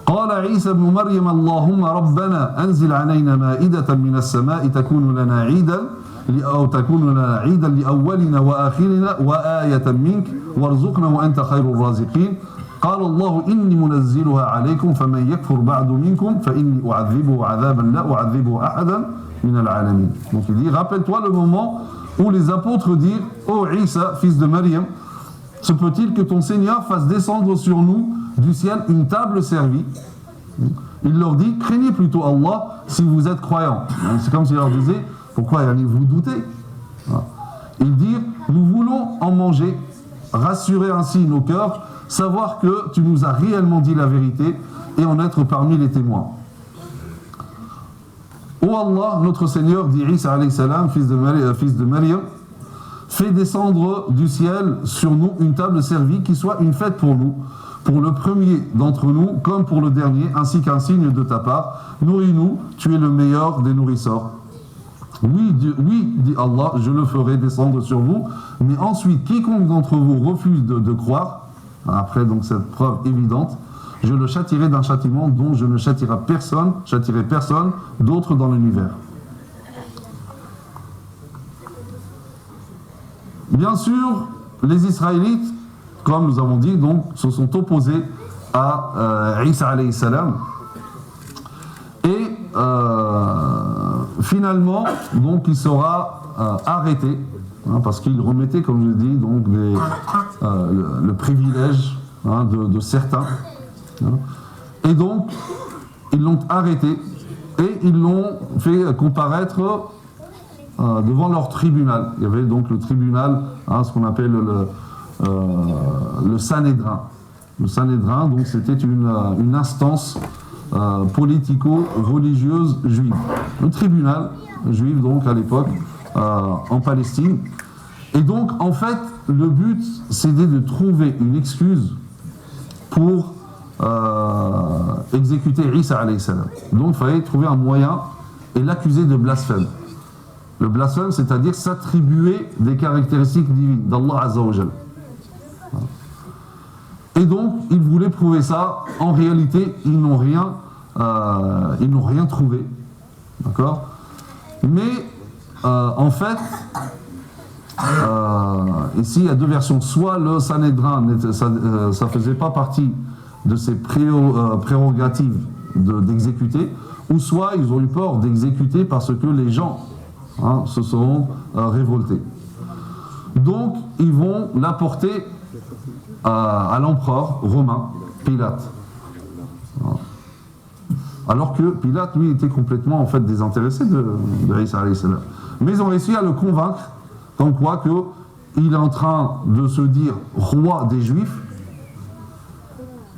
قال عيسى ابن مريم اللهم ربنا أنزل علينا مائدة من السماء تكون لنا عيدا لأولنا وآخرنا وآية منك وارزقنا وأنت خير الرازقين قال الله إني منزلها عليكم فمن يكفر بعد منكم فإني أعذبه عذابا لا أعذبه أحدا من العالمين. Donc il dit, rappelle-toi le moment où les apôtres dirent, ô Isa, fils de Maryam, se peut-il que ton Seigneur fasse descendre sur nous du ciel une table servie? Il leur dit, craignez plutôt Allah si vous êtes croyants. C'est comme s'il leur disait, pourquoi allez-vous douter? Ils dirent, nous voulons en manger, rassurer ainsi nos cœurs, savoir que tu nous as réellement dit la vérité et en être parmi les témoins. Ô Allah, notre Seigneur, dit Isa alayhi salam, fils de Maryam, fais descendre du ciel sur nous une table servie qui soit une fête pour nous, pour le premier d'entre nous comme pour le dernier, ainsi qu'un signe de ta part. Nourris-nous, tu es le meilleur des nourrisseurs. Oui, dit Allah, je le ferai descendre sur vous, mais ensuite, quiconque d'entre vous refuse de croire, après donc cette preuve évidente, je le châtirai d'un châtiment dont je ne châtirai personne d'autre dans l'univers. Bien sûr, les Israélites, comme nous avons dit, donc, se sont opposés à Isa alayhi salam. Et finalement, donc, il sera arrêté, parce qu'il remettait, comme je dis, donc, le privilège de certains. Et donc, ils l'ont arrêté et ils l'ont fait comparaître devant leur tribunal. Il y avait donc le tribunal, ce qu'on appelle le Sanhédrin. Le Sanhédrin, donc c'était une instance politico-religieuse juive. Le tribunal juif, donc à l'époque, en Palestine. Et donc, en fait, le but, c'était de trouver une excuse pour exécuter Isa alayhi salam. Donc, il fallait trouver un moyen et l'accuser de blasphème. Le blasphème, c'est-à-dire s'attribuer des caractéristiques divines d'Allah Azza wa Jal. Et donc, ils voulaient prouver ça. En réalité, ils n'ont rien trouvé. D'accord ? Mais, en fait, ici, il y a deux versions. Soit le Sanhédrin, ça ne faisait pas partie de ses prérogatives d'exécuter, ou soit ils ont eu peur d'exécuter parce que les gens se seront révoltés. Donc, ils vont l'apporter à l'empereur romain, Pilate. Alors que Pilate, lui, était complètement en fait désintéressé de Isa alayhi salam. Mais ils ont réussi à le convaincre, comme quoi qu'il est en train de se dire roi des Juifs,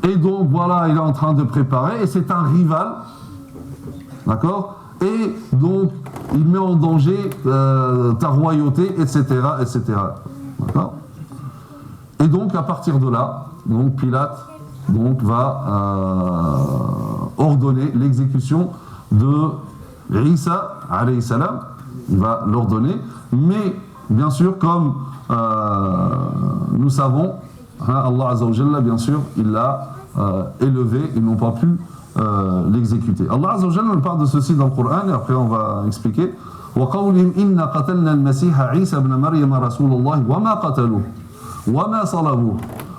et donc voilà, il est en train de préparer, et c'est un rival, d'accord ? Et donc, il met en danger ta royauté, etc., etc. D'accord ? Et donc, à partir de là, donc Pilate va ordonner l'exécution de Isa alayhi salam. Il va l'ordonner, mais bien sûr, comme nous savons, Allah Azza wa Jalla, bien sûr, il l'a élevé, ils n'ont pas pu l'exécuter. Allah Azza wa Jalla nous parle de ceci dans le Coran, et après on va expliquer. وَقَوْلِهِمْ إِنَّا قَتَلْنَا الْمَسِيحَ عِيسَى بْنَ مَرْيَمَ رَسُولَ اللَّهِ وَمَا قَتَلُوهُ وَمَا صَلَبُوهُ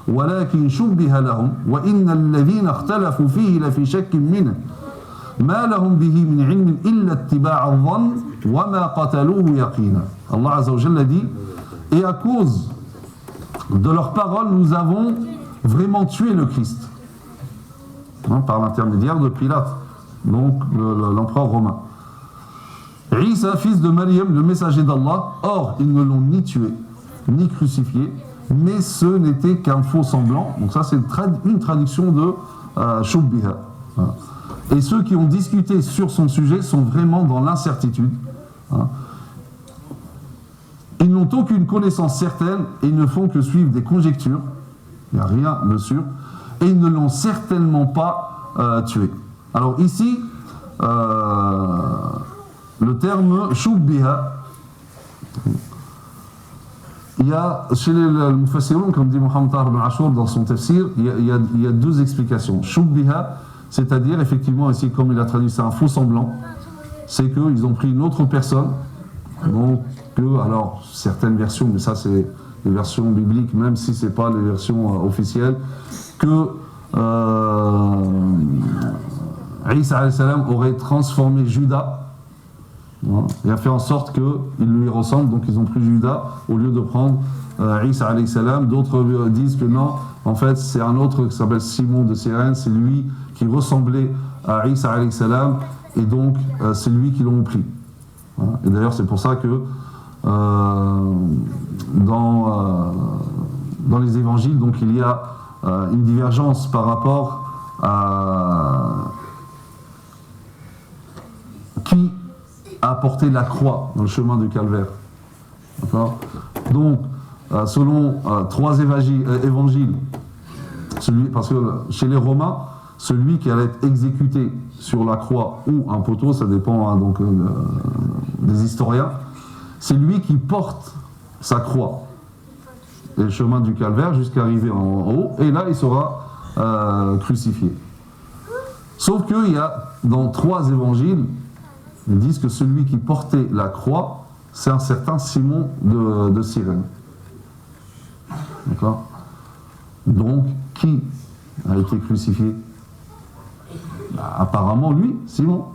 وَلَكِنْ شُبِّهَ لَهُمْ وَإِنَّ الَّذِينَ اخْتَلَفُوا فِيهِ لَفِي شَكٍّ مِّنْهُ مَا لَهُمْ بِهِ مِنْ عِلْمٍ إِلَّا اتِّبَاعَ الظَّنِّ وَمَا قَتَلُوهُ يَقِينًا. Allah Azza wa Jalla dit, et à cause de leurs paroles, nous avons vraiment tué le Christ. Par l'intermédiaire de Pilate, donc l'empereur romain. Isa, fils de Maryam, le messager d'Allah, or ils ne l'ont ni tué, ni crucifié, mais ce n'était qu'un faux semblant. Donc ça c'est une traduction de Shubbiha. Et ceux qui ont discuté sur son sujet sont vraiment dans l'incertitude. Ils n'ont aucune connaissance certaine et ils ne font que suivre des conjectures. Il n'y a rien de sûr. Et ils ne l'ont certainement pas tué. Alors ici, le terme Shubbiha, il y a chez les Mufassirun, comme dit Muhammad ibn Ashur dans son tafsir, il y a deux explications. Shubbiha, c'est-à-dire effectivement ici, comme il a traduit, c'est un faux semblant, c'est qu'ils ont pris une autre personne, donc alors certaines versions, mais ça c'est les versions bibliques, même si c'est pas les versions officielles, que Isa alayhi salam aurait transformé Judas. Il a fait en sorte qu'il lui ressemble, donc ils ont pris Judas au lieu de prendre Isa alayhi salam. D'autres disent que non, en fait c'est un autre qui s'appelle Simon de Cyrène, c'est lui qui ressemblait à Isa alayhi salam, et donc c'est lui qui l'ont pris. Et d'ailleurs c'est pour ça que dans les évangiles, donc il y a une divergence par rapport à qui a porté la croix dans le chemin du calvaire. D'accord ? Donc, selon trois évangiles, parce que chez les Romains, celui qui allait être exécuté sur la croix ou un poteau, ça dépend des historiens, c'est lui qui porte sa croix et le chemin du calvaire jusqu'à arriver en haut, et là il sera crucifié. Sauf qu'il y a dans trois évangiles, ils disent que celui qui portait la croix, c'est un certain Simon de Cyrène. D'accord ? Donc, qui a été crucifié ? Apparemment, lui, Simon.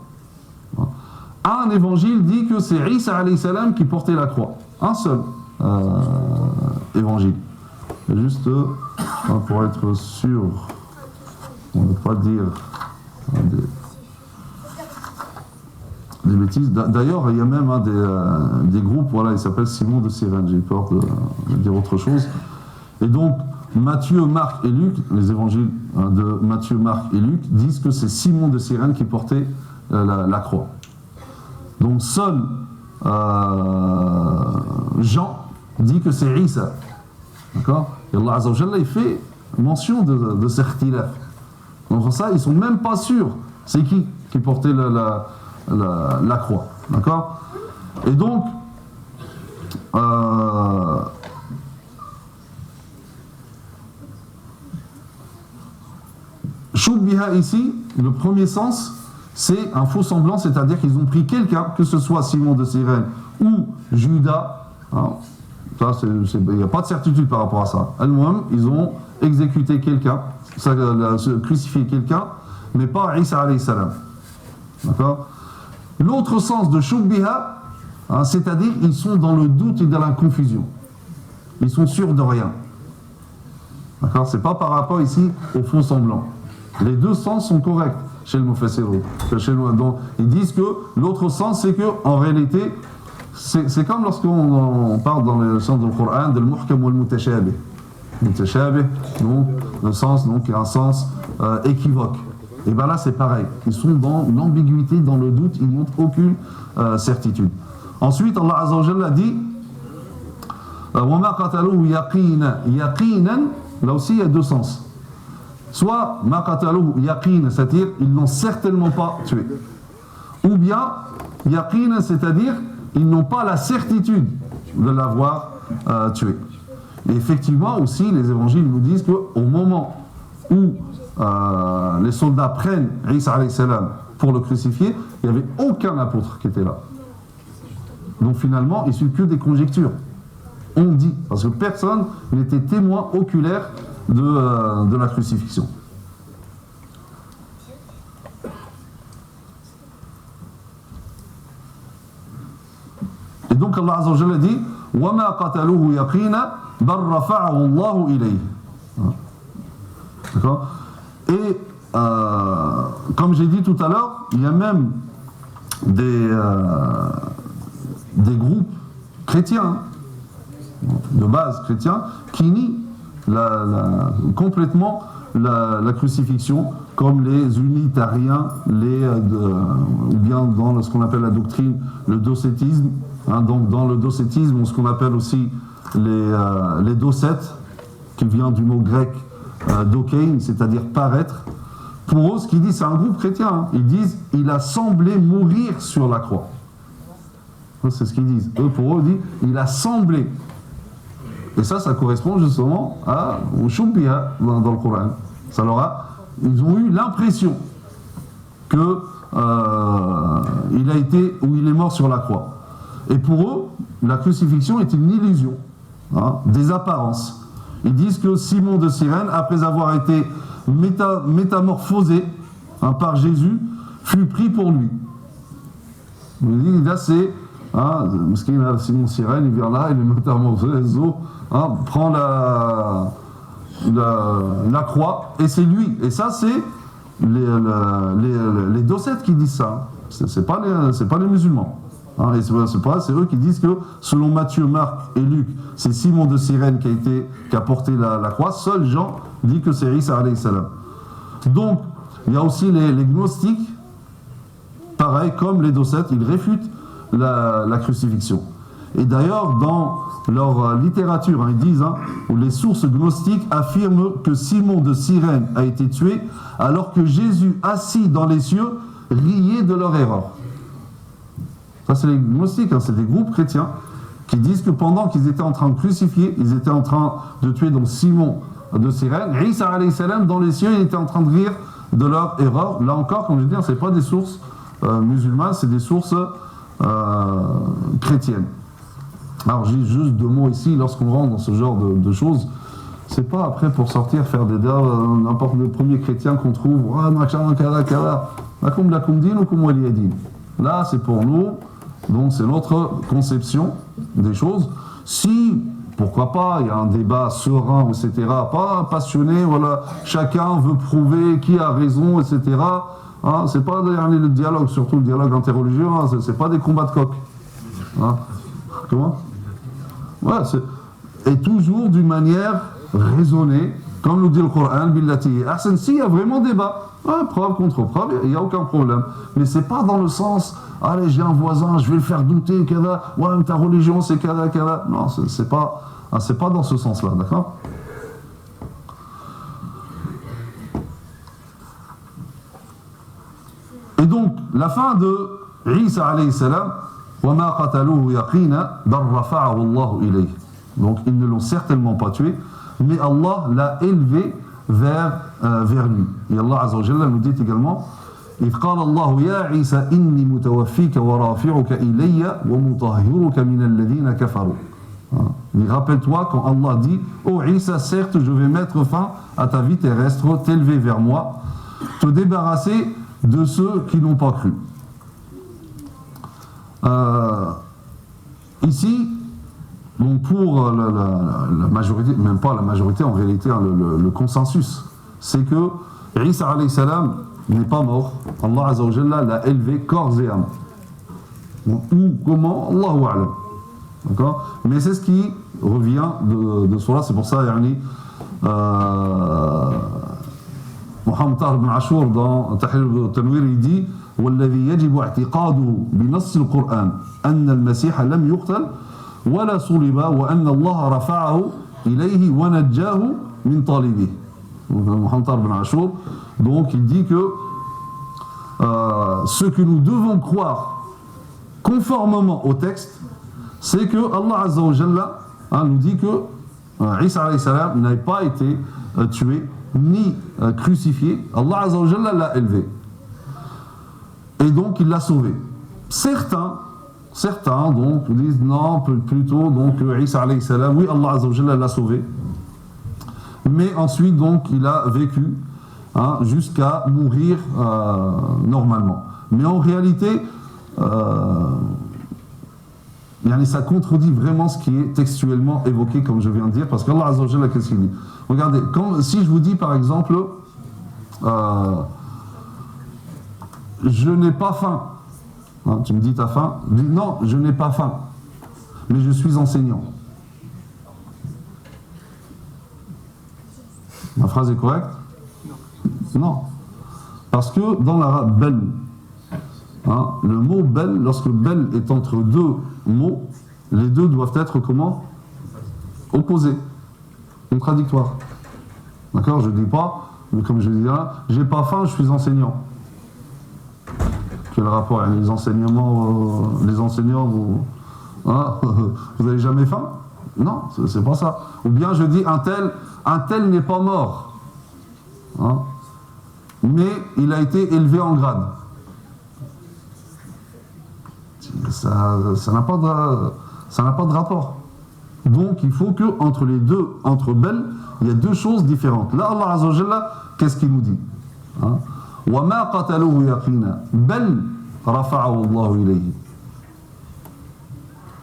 Un évangile dit que c'est Isa alayhi salam qui portait la croix. Un seul évangile. juste pour être sûr, on ne va pas dire des bêtises. D'ailleurs, il y a même des groupes, voilà, ils s'appellent Simon de Cyrène, j'ai peur de dire autre chose. Et donc, Matthieu, Marc et Luc, les évangiles de Matthieu, Marc et Luc, disent que c'est Simon de Cyrène qui portait la croix. Donc, seul Jean dit que c'est Isa. D'accord? Et Allah Azza wa Jalla, il fait mention de ces ikhtilaf. Donc, pour ça, ils ne sont même pas sûrs. C'est qui portait la croix. D'accord? Et donc, Shubbiha ici, le premier sens, c'est un faux semblant, c'est-à-dire qu'ils ont pris quelqu'un, que ce soit Simon de Cyrène ou Judas. Hein, il n'y a pas de certitude par rapport à ça. Al-Muham, ils ont exécuté quelqu'un, crucifié quelqu'un, mais pas Isa alayhi salam. D'accord? L'autre sens de Shubbiha, hein, c'est-à-dire ils sont dans le doute et dans la confusion. Ils sont sûrs de rien. D'accord? C'est pas par rapport ici au faux semblant. Les deux sens sont corrects chez le Mufassirun. Ils disent que l'autre sens, c'est que en réalité, c'est comme lorsqu'on parle dans le sens du Coran de l'Muhkam ou le Mutashabih. Mutashabih, donc le sens, donc un sens équivoque. Et bien là, c'est pareil. Ils sont dans l'ambiguïté, dans le doute, ils n'ont aucune certitude. Ensuite, Allah Azza wa Jalla dit وَمَا قَتَلُوهُ يَقِينًا. Yaqinan, là aussi, il y a deux sens. Soit ma qataluhu yaqin, c'est-à-dire ils n'ont certainement pas tué. Ou bien yaqin, c'est-à-dire ils n'ont pas la certitude de l'avoir tué. Et effectivement aussi, les évangiles nous disent qu'au moment où les soldats prennent Isa alayhi salam pour le crucifier, il n'y avait aucun apôtre qui était là. Donc finalement, il ne suit que des conjectures. On dit, parce que personne n'était témoin oculaire de la crucifixion. Et donc Allah Azza wa Jalla dit وَمَا قَتَلُوهُ يَقِينًا بَلْ رَفَعَهُ اللَّهُ إِلَيْهِ. D'accord? Et comme j'ai dit tout à l'heure, il y a même des groupes chrétiens, de base chrétiens, qui nient complètement la crucifixion, comme les unitariens, ou bien dans ce qu'on appelle la doctrine, le docétisme. Hein, donc dans le docétisme, ce qu'on appelle aussi les docètes, qui vient du mot grec dokein, c'est-à-dire paraître. Pour eux, ce qu'ils disent, c'est un groupe chrétien. Hein, ils disent, il a semblé mourir sur la croix. C'est ce qu'ils disent. Eux, pour eux, ils disent, il a semblé. Et ça correspond justement au Shubbiha dans le Coran. Ils ont eu l'impression que il a été ou il est mort sur la croix. Et pour eux, la crucifixion est une illusion, hein, des apparences. Ils disent que Simon de Cyrène, après avoir été métamorphosé par Jésus, fut pris pour lui. Ils disent, là c'est Simon de Cyrène, il vient là, il est métamorphosé, prend la croix, et c'est lui. Et ça, c'est les docètes qui disent ça. C'est pas les musulmans. Hein, et c'est eux qui disent que, selon Matthieu, Marc et Luc, c'est Simon de Cyrène qui a porté la croix. Seul Jean dit que c'est Isa alayhi salam. Donc, il y a aussi les gnostiques, pareil, comme les docètes, ils réfutent la crucifixion. Et d'ailleurs, dans leur littérature, ils disent, où les sources gnostiques affirment que Simon de Cyrène a été tué alors que Jésus, assis dans les cieux, riait de leur erreur. Ça, c'est les gnostiques, c'est des groupes chrétiens qui disent que pendant qu'ils étaient en train de crucifier, ils étaient en train de tuer donc Simon de Cyrène, Isa alayhi salam, dans les cieux, il était en train de rire de leur erreur. Là encore, comme je dis, ce n'est pas des sources musulmanes, c'est des sources chrétiennes. Alors j'ai juste deux mots ici, lorsqu'on rentre dans ce genre de choses, c'est pas après pour sortir faire des n'importe le premier chrétien qu'on trouve, là c'est pour nous, donc c'est notre conception des choses. Si pourquoi pas, il y a un débat serein, etc. Pas passionné, voilà, chacun veut prouver qui a raison, etc. Hein, c'est pas le dialogue, surtout le dialogue interreligieux, hein, c'est pas des combats de coq. Hein. Comment? Ouais, et toujours d'une manière raisonnée, comme nous dit le Coran, billati ahsan. Si, il y a vraiment débat, ouais, preuve contre preuve, il n'y a aucun problème. Mais c'est pas dans le sens, allez, j'ai un voisin, je vais le faire douter, kada, ouais, ta religion c'est kada, kada. Non, c'est pas dans ce sens-là, d'accord? Et donc, la fin de Isa alayhi salam, وَمَا قَتَلُوهُ يَقِينًا بَلْ رَفَعَهُ اللَّهُ إِلَيْهِ. Donc, ils ne l'ont certainement pas tué, mais Allah l'a élevé vers lui. Et Allah Azza wa Jalla nous dit également إِذْ قَالَ اللَّهُ يَا عِيسَى إِنِّي مُتَوَفِّيكَ وَرَافِعُكَ إِلَيَّ وَمُطَهِّرُكَ مِنَ الَّذِينَ كَفَرُوا. Mais rappelle-toi quand Allah dit ô Isa, certes je vais mettre fin à ta vie terrestre, t'élever vers moi, te débarrasser de ceux qui n'ont pas cru. Ici, donc pour la majorité, même pas la majorité en réalité, hein, le consensus, c'est que Isa alayhi salam n'est pas mort. Allah Azza wa Jalla l'a élevé corps et âme. Ou comment, Allahu a'lam. D'accord? Mais c'est ce qui revient de cela, c'est pour ça, Muhammad Tahir ibn Ashur dans Tahrir al-Tanwir, il dit والذي يجب اعتقاده بنص القرآن أن المسيح لم يقتل ولا صلب وأن الله رفعه إليه ونجاه من طالبه. Muhammad Tahir ibn Ashur, donc il dit que ce que nous devons croire conformément au texte, c'est que Allah Azza wa Jalla nous dit que Isa alayhi salam n'a pas été tué ni crucifié. Allah Azza wa Jalla l'a élevé. Et donc il l'a sauvé. Certains donc disent non, plutôt donc Isa alayhi salam, oui, Allah Azza wa Jalla l'a sauvé. Mais ensuite donc il a vécu jusqu'à mourir normalement. Mais en réalité, ça contredit vraiment ce qui est textuellement évoqué, comme je viens de dire, parce qu'Allah Azza wa Jalla, qu'est-ce qu'il dit? Regardez, si je vous dis par exemple je n'ai pas faim, tu me dis t'as faim, je dis non, je n'ai pas faim, mais je suis enseignant. Ma phrase est correcte? Non. Parce que dans l'arabe bel, le mot bel, lorsque bel est entre deux mots, les deux doivent être comment? Opposés, contradictoires. D'accord? Je ne dis pas, mais comme je dis là, j'ai pas faim, je suis enseignant. Quel rapport? Les enseignants, vous n'avez jamais faim? Non, c'est pas ça. Ou bien je dis un tel n'est pas mort, mais il a été élevé en grade. Ça n'a pas de rapport. Donc il faut que entre les deux, entre bel, il y a deux choses différentes. Là, Allah Azza wa Jalla, qu'est-ce qu'il nous dit? وَمَا قَتَلُوهُ يَقِينًا بَلْ رَفَعَهُ اللَّهُ إِلَيْهِ.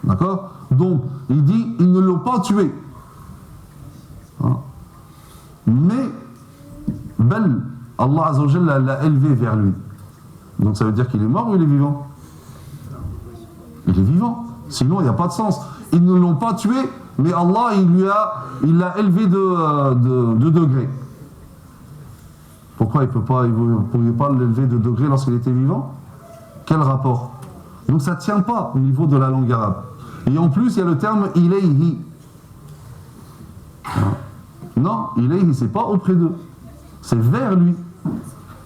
D'accord? Donc, il dit, ils ne l'ont pas tué. Mais, bel, Allah Azza wa Jalla l'a élevé vers lui. Donc ça veut dire qu'il est mort ou il est vivant? Il est vivant. Sinon, il n'y a pas de sens. Ils ne l'ont pas tué, mais Allah, il l'a élevé de degré. Pourquoi vous ne pouviez pas l'élever de degré lorsqu'il était vivant? Quel rapport? Donc ça ne tient pas au niveau de la langue arabe. Et en plus, il y a le terme ilayhi. Non, ilayhi, c'est pas auprès d'eux. C'est vers lui.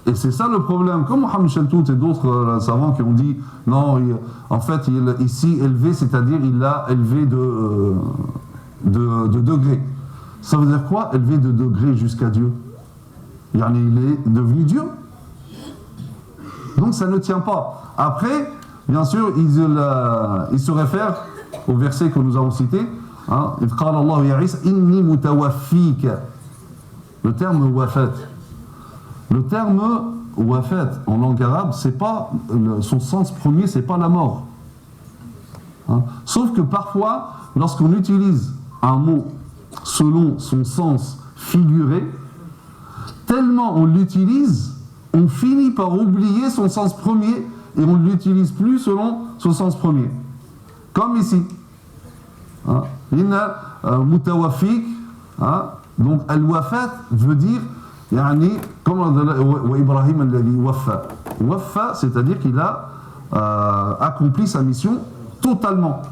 Et c'est ça le problème. Comme Mohamed Cheltout et d'autres savants qui ont dit non, en fait, ici élevé, c'est-à-dire il l'a élevé de degré. Ça veut dire quoi, élevé de degré jusqu'à Dieu? Il est devenu Dieu. Donc ça ne tient pas. Après, bien sûr, il se réfère au verset que nous avons cité. Il قال الله يا عيسى إني متوفيك. Le terme wafat. Le terme wafat en langue arabe, c'est pas son sens premier, c'est pas la mort. Sauf que parfois, lorsqu'on utilise un mot selon son sens figuré, tellement on l'utilise, on finit par oublier son sens premier et on ne l'utilise plus selon son sens premier. Comme ici. Mutawafik, donc al-wafat veut dire, comme Ibrahim alladhi waffa. Waffa, c'est-à-dire qu'il a accompli sa mission totalement,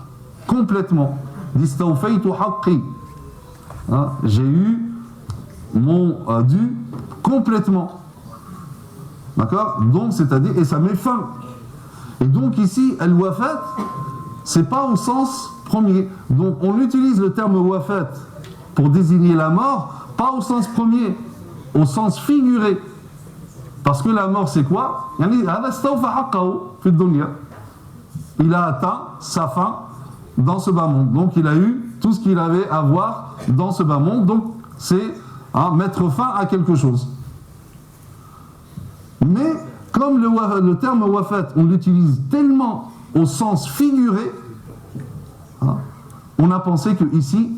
complètement. Distawfaytu haqqi. J'ai eu mon dû complètement. D'accord? Donc, c'est-à-dire, et ça met fin. Et donc, ici, al-wafat, c'est pas au sens premier. Donc, on utilise le terme wafat pour désigner la mort, pas au sens premier, au sens figuré. Parce que la mort, c'est quoi? Il a atteint sa fin dans ce bas monde. Donc, il a eu tout ce qu'il avait à voir dans ce bas monde. Donc, c'est mettre fin à quelque chose. Mais, comme le terme wafat, on l'utilise tellement au sens figuré, on a pensé que ici,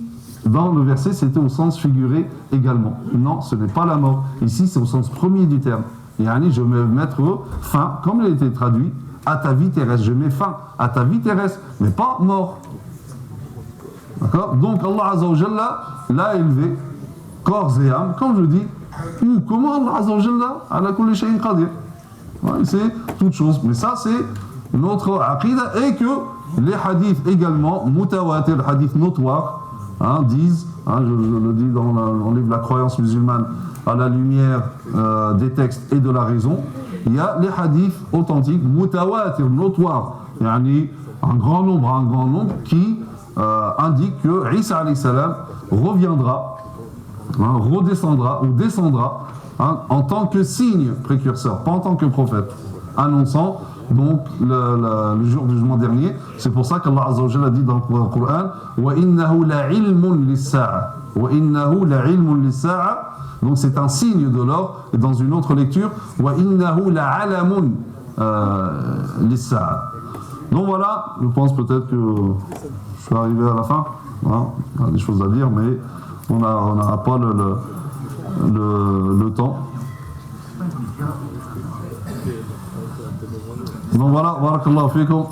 dans le verset, c'était au sens figuré également. Non, ce n'est pas la mort. Ici, c'est au sens premier du terme. Yani, je vais mettre fin, comme il a été traduit, à ta vie terrestre. Je mets fin à ta vie terrestre, mais pas mort. D'accord? Donc, Allah Azza wa Jalla l'a élevé, corps et âme, comme je dis, ou comment Allah Azza wa Jalla ala kulli shay'in qadir. C'est toute chose. Mais ça, c'est notre aqida, et que les hadiths également, mutawatir, les hadiths notoires, disent, je le dis dans le livre La croyance musulmane, à la lumière des textes et de la raison, il y a les hadiths authentiques, mutawatir, notoires, un grand nombre qui indiquent que Isa alayhi salam reviendra, redescendra ou descendra en tant que signe précurseur, pas en tant que prophète, annonçant donc le jour du jugement dernier. C'est pour ça qu'Allah Azza wa Jalla a dit dans le Coran wa innahu la'ilmun lis-sa'a wa innahu la'ilmun lis-sa'a, donc c'est un signe de l'or. Et dans une autre lecture wa innahu la'alamun lis-sa'a. Donc voilà, je pense peut-être que je suis arrivé à la fin. On a des choses à dire, mais on n'aura pas le temps. Donc voilà, barakallahu fikum.